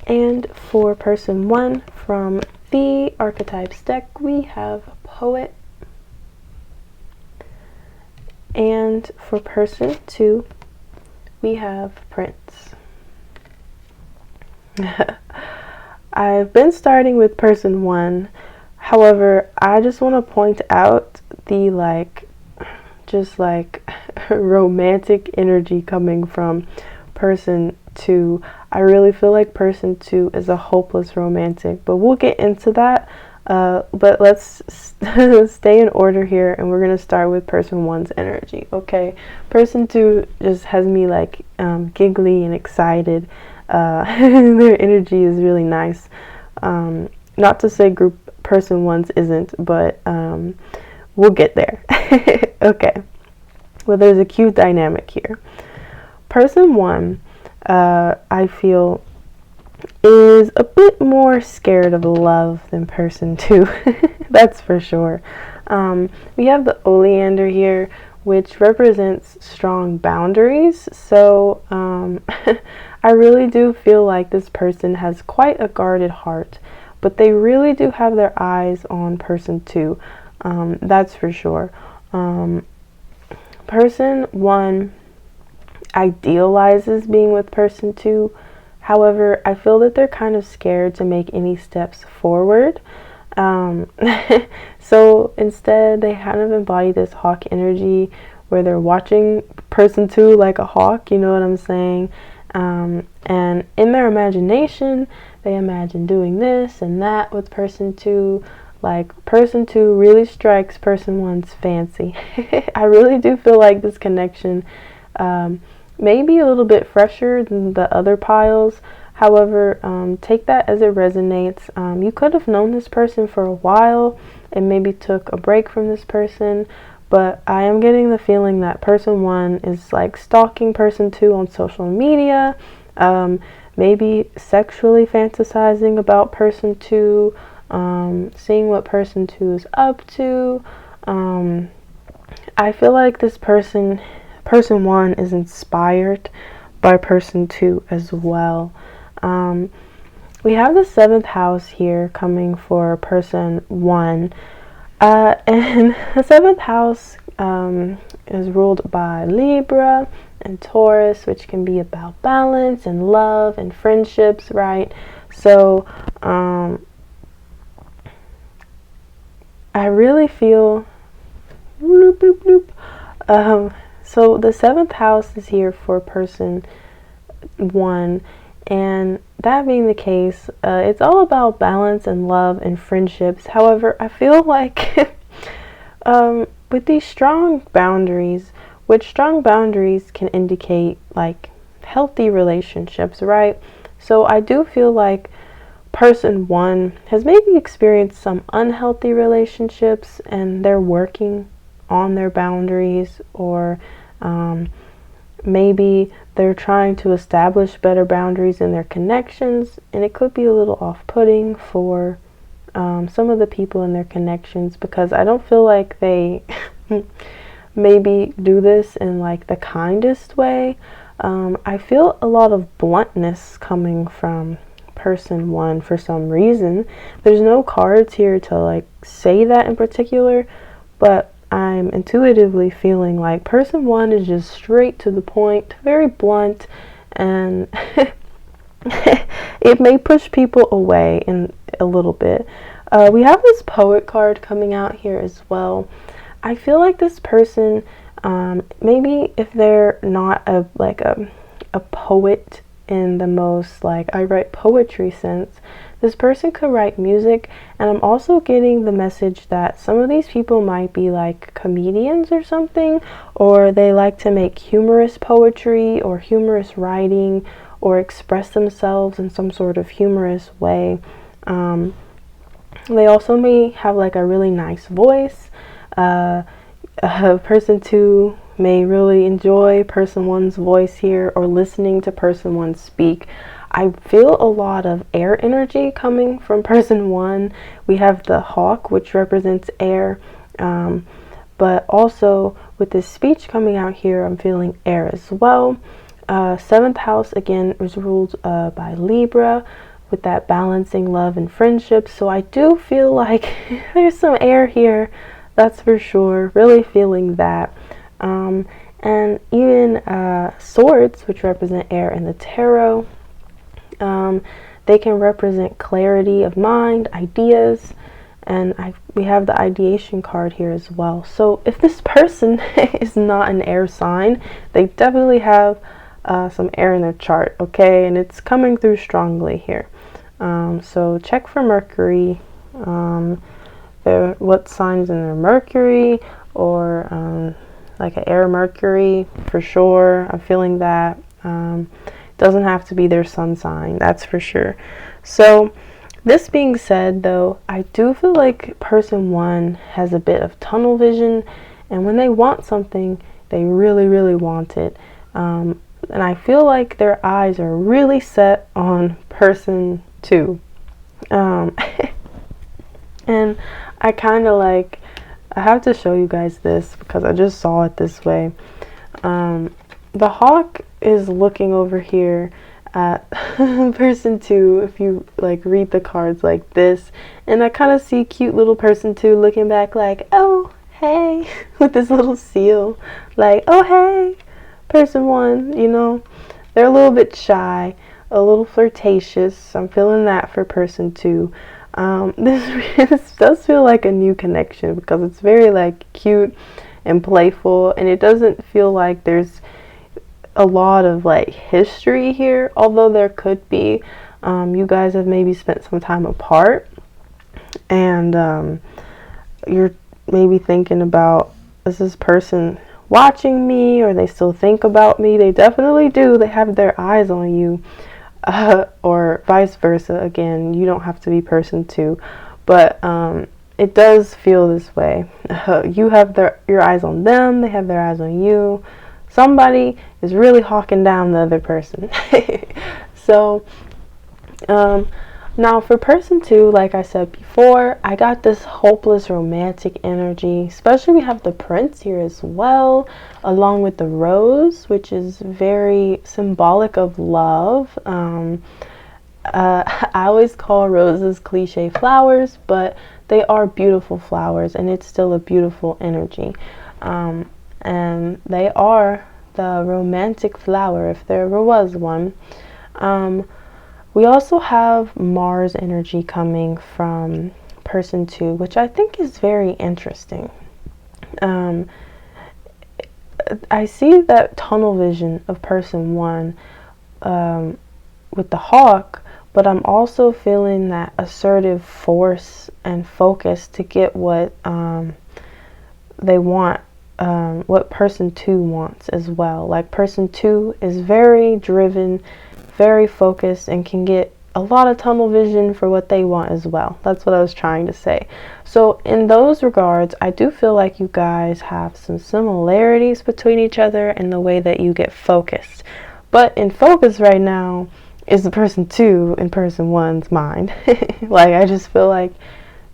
Speaker 1: And for person 1, from the Archetypes deck, we have Poet. And for person 2, we have Prince. I've been starting with person 1. However, I just want to point out the romantic energy coming from person 2. I really feel like person 2 is a hopeless romantic, but we'll get into that. But let's stay in order here, and we're going to start with person 1's energy, okay? Person 2 just has me giggly and excited. Their energy is really nice. Not to say group person 1's isn't, but we'll get there. Okay. Well, there's a cute dynamic here. Person 1, I feel, is a bit more scared of love than person 2. That's for sure. We have the Oleander here, which represents strong boundaries. So I really do feel like this person has quite a guarded heart, but they really do have their eyes on person 2. That's for sure. Person 1 idealizes being with person 2. However, I feel that they're kind of scared to make any steps forward. So instead, they kind of embody this hawk energy where they're watching person 2 like a hawk, you know what I'm saying? And in their imagination, they imagine doing this and that with person 2. Like, person 2 really strikes person 1's fancy. I really do feel like this connection may be a little bit fresher than the other piles. However, take that as it resonates. You could have known this person for a while and maybe took a break from this person, but I am getting the feeling that person 1 is like stalking person 2 on social media, maybe sexually fantasizing about person 2, seeing what person 2 is up to. I feel like this person 1 is inspired by person 2 as well. we have the 7th house here coming for person 1. And the 7th house is ruled by Libra and Taurus, which can be about balance and love and friendships, right? So I really feel bloop, bloop, bloop. So the 7th house is here for person 1, and that being the case, it's all about balance and love and friendships. However, I feel like with these strong boundaries, which strong boundaries can indicate like healthy relationships, right? So I do feel like person 1 has maybe experienced some unhealthy relationships and they're working on their boundaries, or maybe they're trying to establish better boundaries in their connections, and it could be a little off-putting for some of the people in their connections, because I don't feel like they maybe do this in like the kindest way. I feel a lot of bluntness coming from person 1 for some reason. There's no cards here to like say that in particular, but I'm intuitively feeling like person 1 is just straight to the point, very blunt, and it may push people away in a little bit. We have this poet card coming out here as well. I feel like this person, maybe if they're not a poet in the most like I write poetry sense, this person could write music, and I'm also getting the message that some of these people might be like comedians or something, or they like to make humorous poetry or humorous writing, or express themselves in some sort of humorous way. They also may have like a really nice voice. Person 2 may really enjoy person 1's voice here, or listening to person 1 speak. I feel a lot of air energy coming from person 1. We have the hawk, which represents air, but also with this speech coming out here, I'm feeling air as well. 7th house again is ruled by Libra, with that balancing love and friendship. So I do feel like there's some air here, that's for sure. Really feeling that. And even swords, which represent air in the tarot, they can represent clarity of mind, ideas, and we have the ideation card here as well. So if this person is not an air sign, they definitely have some air in their chart, okay? And it's coming through strongly here. So check for Mercury, what signs in their Mercury, or like an air Mercury for sure. I'm feeling that. Doesn't have to be their sun sign, that's for sure. So this being said though, I do feel like person 1 has a bit of tunnel vision, and when they want something, they really, really want it. And I feel like their eyes are really set on person 2. And I kind of like, I have to show you guys this because I just saw it this way. The hawk is looking over here at person 2, if you like read the cards like this, and I kind of see cute little person 2 looking back like, oh hey, with this little seal, like, oh hey, person 1, you know, they're a little bit shy, a little flirtatious. I'm feeling that for person 2. This does feel like a new connection because it's very like cute and playful, and it doesn't feel like there's a lot of like history here, although there could be. You guys have maybe spent some time apart, and you're maybe thinking about, is this person watching me, or they still think about me? They definitely do. They have their eyes on you, or vice versa. Again, you don't have to be person 2, but it does feel this way. You have your eyes on them, they have their eyes on you. Somebody is really hawking down the other person. So now for person 2, like I said before, I got this hopeless romantic energy, especially we have the prince here as well, along with the rose, which is very symbolic of love. I always call roses cliche flowers, but they are beautiful flowers, and it's still a beautiful energy. And they are the romantic flower, if there ever was one. We also have Mars energy coming from person 2, which I think is very interesting. I see that tunnel vision of person 1 with the hawk, but I'm also feeling that assertive force and focus to get what they want, what person 2 wants as well. Like person 2 is very driven, very focused, and can get a lot of tunnel vision for what they want as well. That's what I was trying to say. So in those regards, I do feel like you guys have some similarities between each other in the way that you get focused. But in focus right now is the person 2 in person 1's mind. Like, I just feel like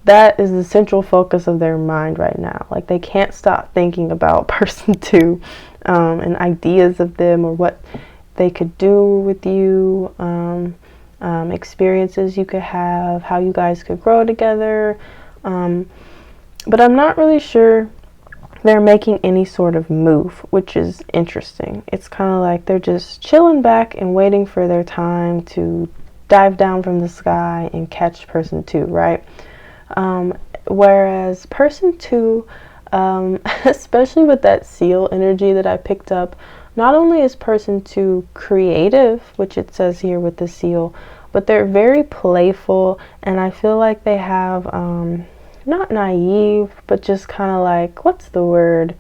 Speaker 1: that is the central focus of their mind right now. Like, they can't stop thinking about person 2 and ideas of them, or what they could do with you, experiences you could have, how you guys could grow together. But I'm not really sure they're making any sort of move, which is interesting. It's kind of like they're just chilling back and waiting for their time to dive down from the sky and catch person 2, right? Whereas person 2, especially with that seal energy that I picked up, not only is person 2 creative, which it says here with the seal, but they're very playful, and I feel like they have, not naive, but just kind of like, what's the word?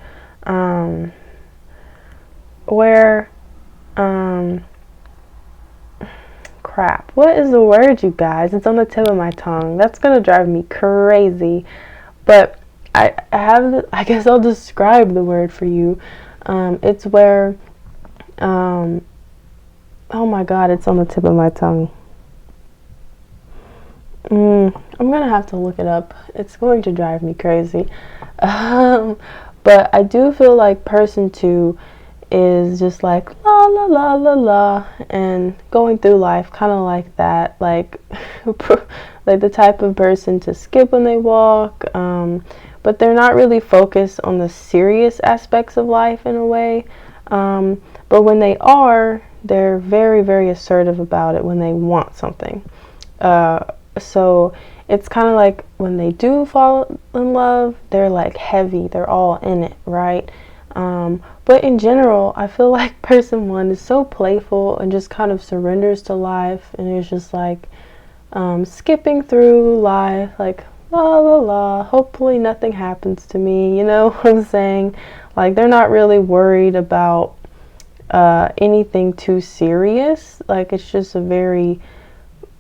Speaker 1: Crap. What is the word, you guys? It's on the tip of my tongue. That's going to drive me crazy. But I guess I'll describe the word for you. It's where, oh my God, it's on the tip of my tongue. I'm gonna have to look it up. It's going to drive me crazy. But I do feel like person 2 is just like la la la la la and going through life kind of like that, like like the type of person to skip when they walk, but they're not really focused on the serious aspects of life in a way, but when they are, they're very, very assertive about it when they want something. So it's kind of like when they do fall in love, they're like heavy, they're all in it, right? But in general, I feel like person 1 is so playful and just kind of surrenders to life, and is just like skipping through life, like la la la, hopefully nothing happens to me, you know what I'm saying? Like, they're not really worried about anything too serious. Like, it's just a very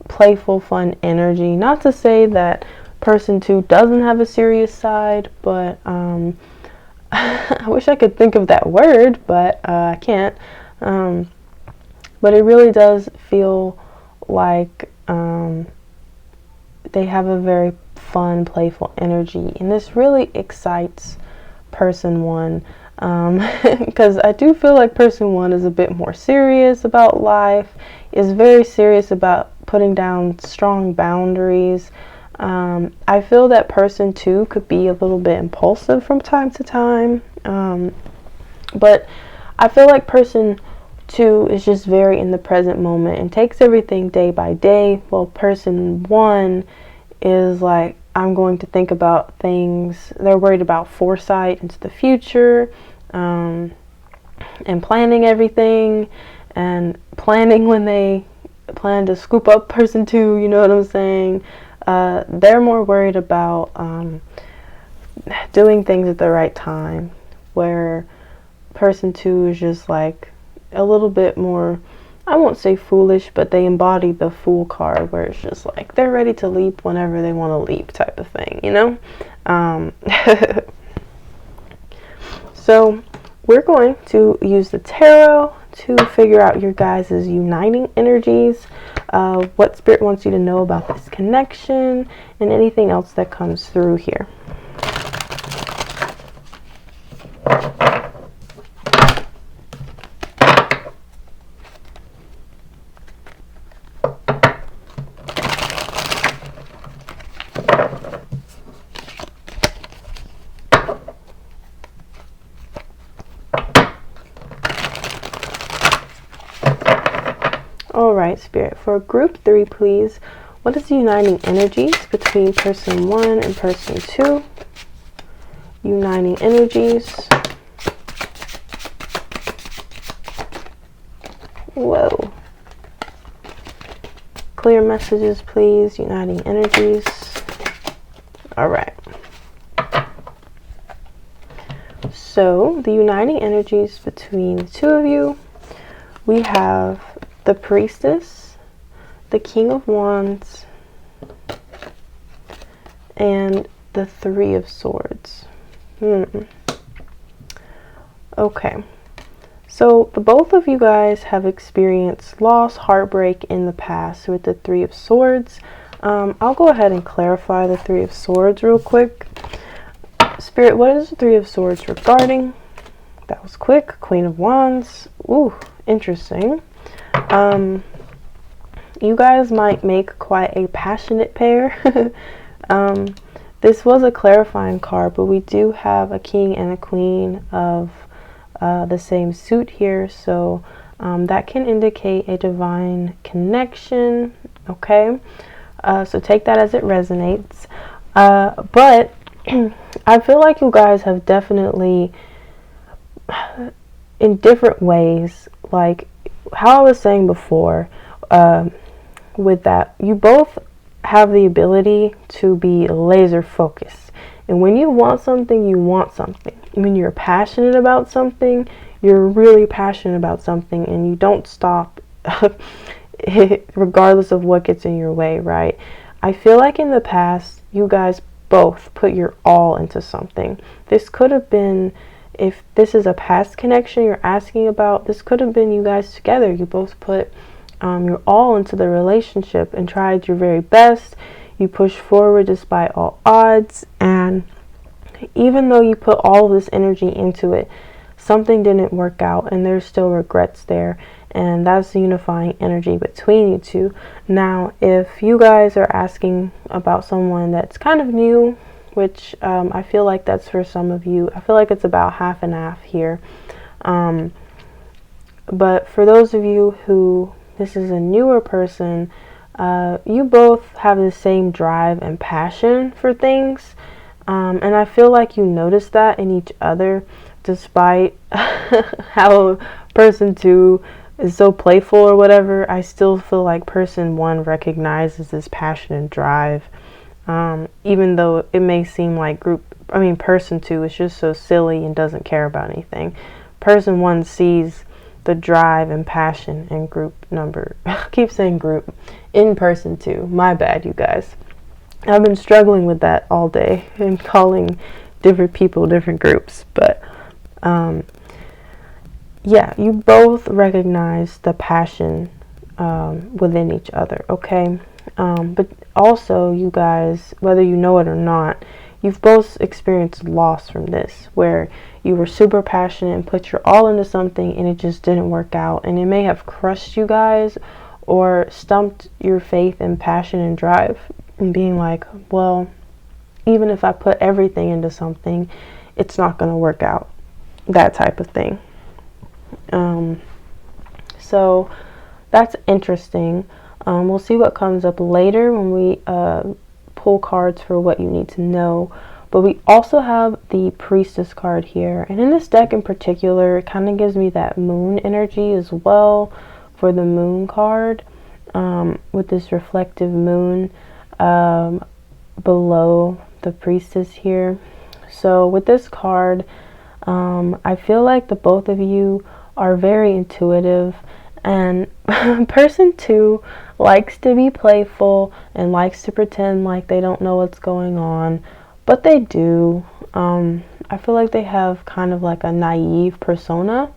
Speaker 1: playful, fun energy. Not to say that person 2 doesn't have a serious side, but I wish I could think of that word, but I can't. But it really does feel like they have a very fun, playful energy, and this really excites person 1, because I do feel like person 1 is a bit more serious about life, is very serious about putting down strong boundaries. I feel that person 2 could be a little bit impulsive from time to time, but I feel like person 2 is just very in the present moment and takes everything day by day, while person 1 is like, I'm going to think about things. They're worried about foresight into the future, and planning everything, and planning when they plan to scoop up person 2, you know what I'm saying? They're more worried about doing things at the right time, where person 2 is just like a little bit more, I won't say foolish, but they embody the fool card, where it's just like they're ready to leap whenever they want to leap type of thing, you know? So we're going to use the tarot to figure out your guys' uniting energies, what spirit wants you to know about this connection, and anything else that comes through here. All right, Spirit. For group 3, please, what is the uniting energies between person 1 and person 2? Uniting energies. Whoa. Clear messages, please. Uniting energies. All right. So, the uniting energies between the two of you, we have the Priestess, the King of Wands, and the Three of Swords. Okay. So, the both of you guys have experienced loss, heartbreak in the past with the Three of Swords. I'll go ahead and clarify the Three of Swords real quick. Spirit, what is the Three of Swords regarding? That was quick. Queen of Wands. Ooh, interesting. You guys might make quite a passionate pair. This was a clarifying card, but we do have a king and a queen of the same suit here, so that can indicate a divine connection. Okay, so take that as it resonates. But I feel like you guys have definitely, in different ways, like how I was saying before, with that, you both have the ability to be laser focused. And when you want something, you want something. When you're passionate about something, you're really passionate about something, and you don't stop regardless of what gets in your way, right? I feel like in the past, you guys both put your all into something. This could have been, if this is a past connection you're asking about, this could have been you guys together. You both put your all into the relationship and tried your very best. You pushed forward despite all odds, and even though you put all of this energy into it, something didn't work out, and there's still regrets there, and that's the unifying energy between you two. Now, if you guys are asking about someone that's kind of new, which I feel like that's for some of you, I feel like it's about half and half here. But for those of you who this is a newer person, you both have the same drive and passion for things. And I feel like you notice that in each other, despite how person 2 is so playful or whatever. I still feel like person 1 recognizes this passion and drive, even though it may seem like person 2 is just so silly and doesn't care about anything. Person 1 sees the drive and passion in group number. I keep saying group. In person 2. My bad, you guys. I've been struggling with that all day and calling different people different groups, but yeah, you both recognize the passion within each other, okay? But also, you guys, whether you know it or not, you've both experienced loss from this, where you were super passionate and put your all into something and it just didn't work out, and it may have crushed you guys or stumped your faith and passion and drive, and being like, well, even if I put everything into something, it's not going to work out, that type of thing. So that's interesting. We'll see what comes up later when we pull cards for what you need to know. But we also have the Priestess card here, and in this deck in particular, it kind of gives me that moon energy as well for the moon card, with this reflective moon below the Priestess here. So with this card, I feel like the both of you are very intuitive, and person 2 likes to be playful and likes to pretend like they don't know what's going on, but they do. I feel like they have kind of like a naive persona,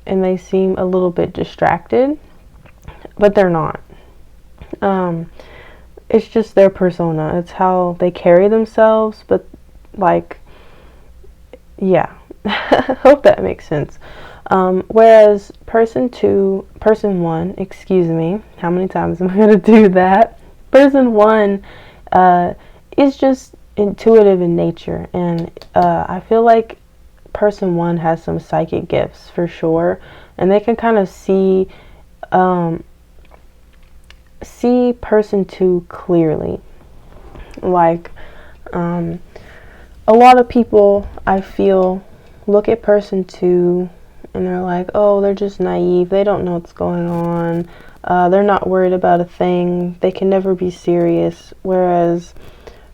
Speaker 1: and they seem a little bit distracted, but they're not. It's just their persona. It's how they carry themselves, but like, yeah. Hope that makes sense. Whereas person 1, excuse me, how many times am I going to do that? Person 1 is just intuitive in nature, and I feel like person 1 has some psychic gifts for sure, and they can kind of see see person 2 clearly. Like, a lot of people, I feel, look at person 2 and they're like, oh, they're just naive. They don't know what's going on. They're not worried about a thing. They can never be serious. Whereas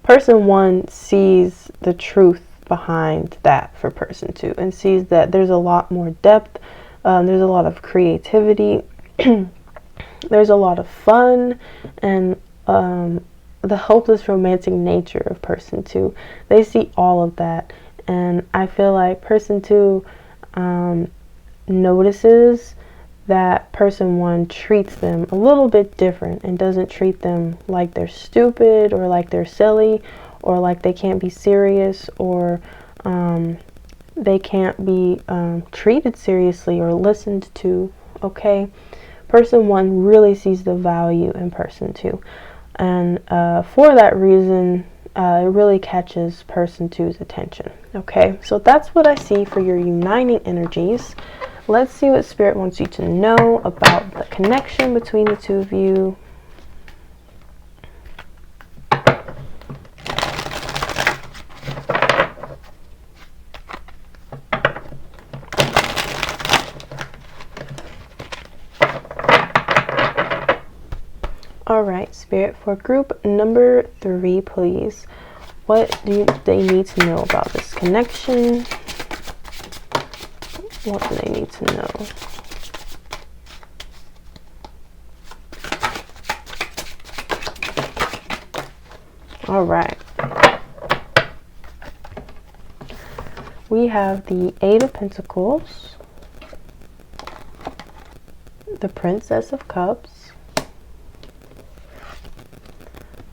Speaker 1: person 1 sees the truth behind that for person 2 and sees that there's a lot more depth. There's a lot of creativity. There's a lot of fun and the hopeless romantic nature of person 2. They see all of that, and I feel like person 2 notices that person 1 treats them a little bit different and doesn't treat them like they're stupid or like they're silly or like they can't be serious or they can't be treated seriously or listened to. Okay, person 1 really sees the value in person 2, and for that reason it really catches person 2's attention. Okay, so that's what I see for your uniting energies. Let's see what Spirit wants you to know about the connection between the two of you. All right, Spirit, for group number 3, please. What do they need to know about this connection? What do they need to know? All right. We have the 8 of Pentacles, the Princess of Cups,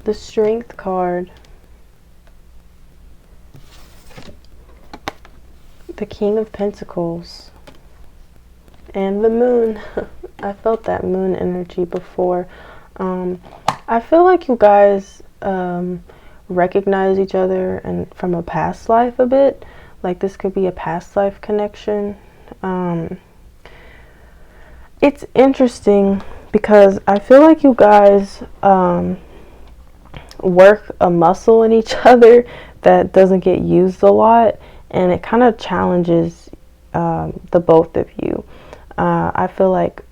Speaker 1: the Strength card, the King of Pentacles, and the Moon. I felt that Moon energy before. I feel like you guys recognize each other and from a past life a bit. Like this could be a past life connection. It's interesting because I feel like you guys work a muscle in each other that doesn't get used a lot, and it kind of challenges the both of you. I feel like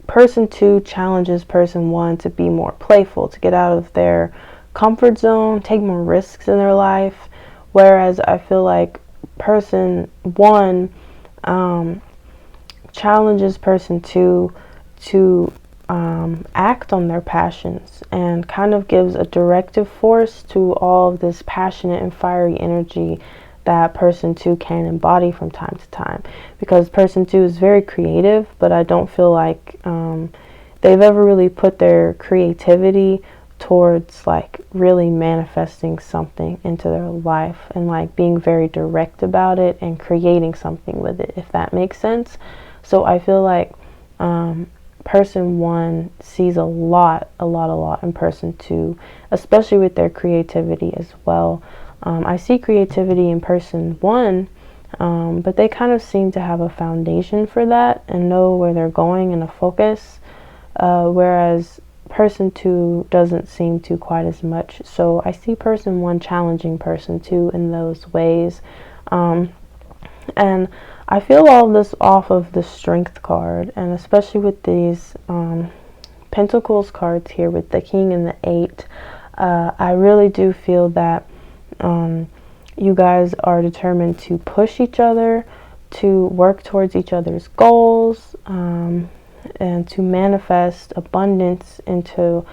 Speaker 1: person 2 challenges person 1 to be more playful, to get out of their comfort zone, take more risks in their life, whereas I feel like person 1 challenges person 2 to act on their passions and kind of gives a directive force to all of this passionate and fiery energy that person 2 can embody from time to time, because person 2 is very creative, but I don't feel like they've ever really put their creativity towards like really manifesting something into their life and like being very direct about it and creating something with it, if that makes sense. So I feel like person 1 sees a lot in person 2, especially with their creativity as well. I see creativity in person 1, but they kind of seem to have a foundation for that and know where they're going and a focus, whereas person 2 doesn't seem to quite as much. So I see person 1 challenging person 2 in those ways. And I feel all of this off of the Strength card, and especially with these Pentacles cards here with the King and the 8. I really do feel that you guys are determined to push each other, to work towards each other's goals, and to manifest abundance into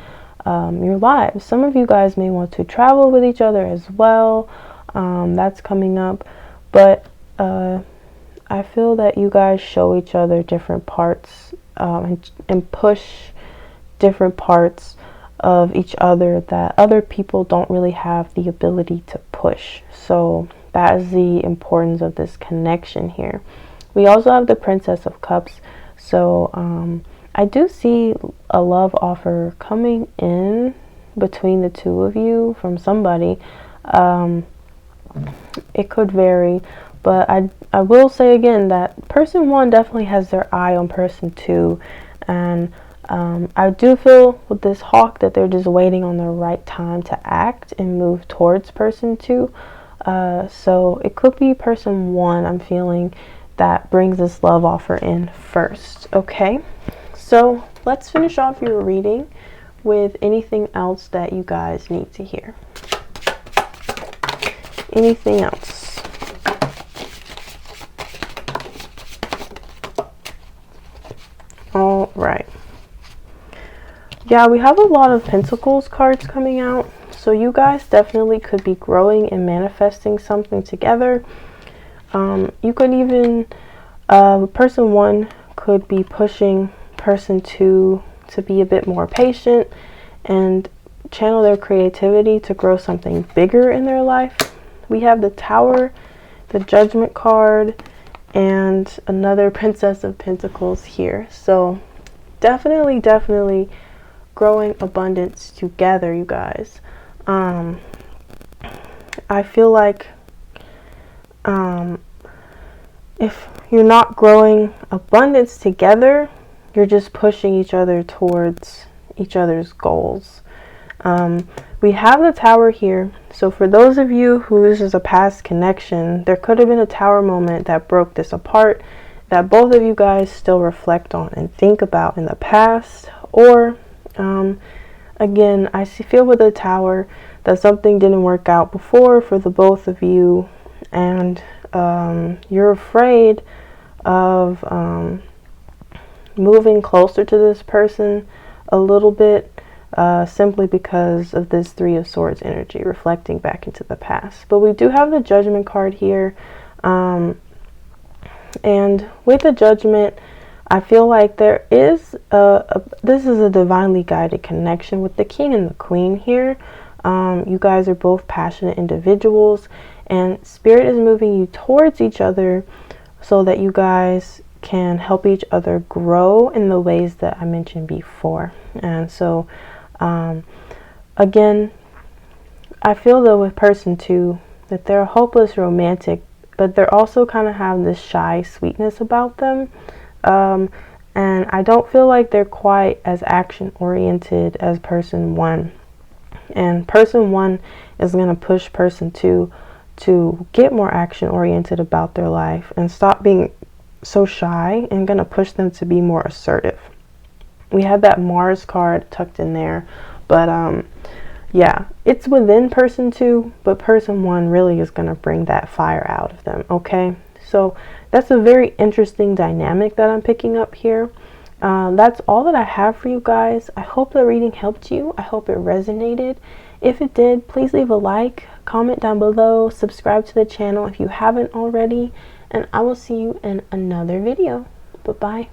Speaker 1: your lives. Some of you guys may want to travel with each other as well. That's coming up. But I feel that you guys show each other different parts and push different parts of each other that other people don't really have the ability to push. So that is the importance of this connection here. We also have the Princess of Cups. So I do see a love offer coming in between the two of you from somebody. It could vary, but I will say again that person 1 definitely has their eye on person 2, and I do feel with this hawk that they're just waiting on the right time to act and move towards person 2. So it could be person 1, I'm feeling, that brings this love offer in first. Okay, so let's finish off your reading with anything else that you guys need to hear. Anything else? All right. Yeah, we have a lot of Pentacles cards coming out. So you guys definitely could be growing and manifesting something together. You could even, person 1 could be pushing person 2 to be a bit more patient and channel their creativity to grow something bigger in their life. We have the Tower, the Judgment card, and another Princess of Pentacles here. So definitely growing abundance together, you guys. I feel like if you're not growing abundance together, you're just pushing each other towards each other's goals. We have the Tower here. So for those of you who this is a past connection, there could have been a Tower moment that broke this apart, that both of you guys still reflect on and think about in the past. Or again, I feel with the Tower that something didn't work out before for the both of you, and you're afraid of moving closer to this person a little bit, simply because of this 3 of Swords energy reflecting back into the past. But we do have the Judgment card here, and with the Judgment, I feel like there is this is a divinely guided connection with the King and the Queen here. You guys are both passionate individuals, and Spirit is moving you towards each other so that you guys can help each other grow in the ways that I mentioned before. And so again, I feel though with person 2 that they're hopeless romantic, but they're also kind of have this shy sweetness about them, and I don't feel like they're quite as action oriented as person 1. And person 1 is going to push person 2 to get more action oriented about their life and stop being so shy, and going to push them to be more assertive. We have that Mars card tucked in there, but yeah, it's within person 2, but person 1 really is going to bring that fire out of them. Okay, so that's a very interesting dynamic that I'm picking up here. That's all that I have for you guys. I hope the reading helped you. I hope it resonated. If it did, please leave a like, comment down below, subscribe to the channel if you haven't already, and I will see you in another video. Bye-bye.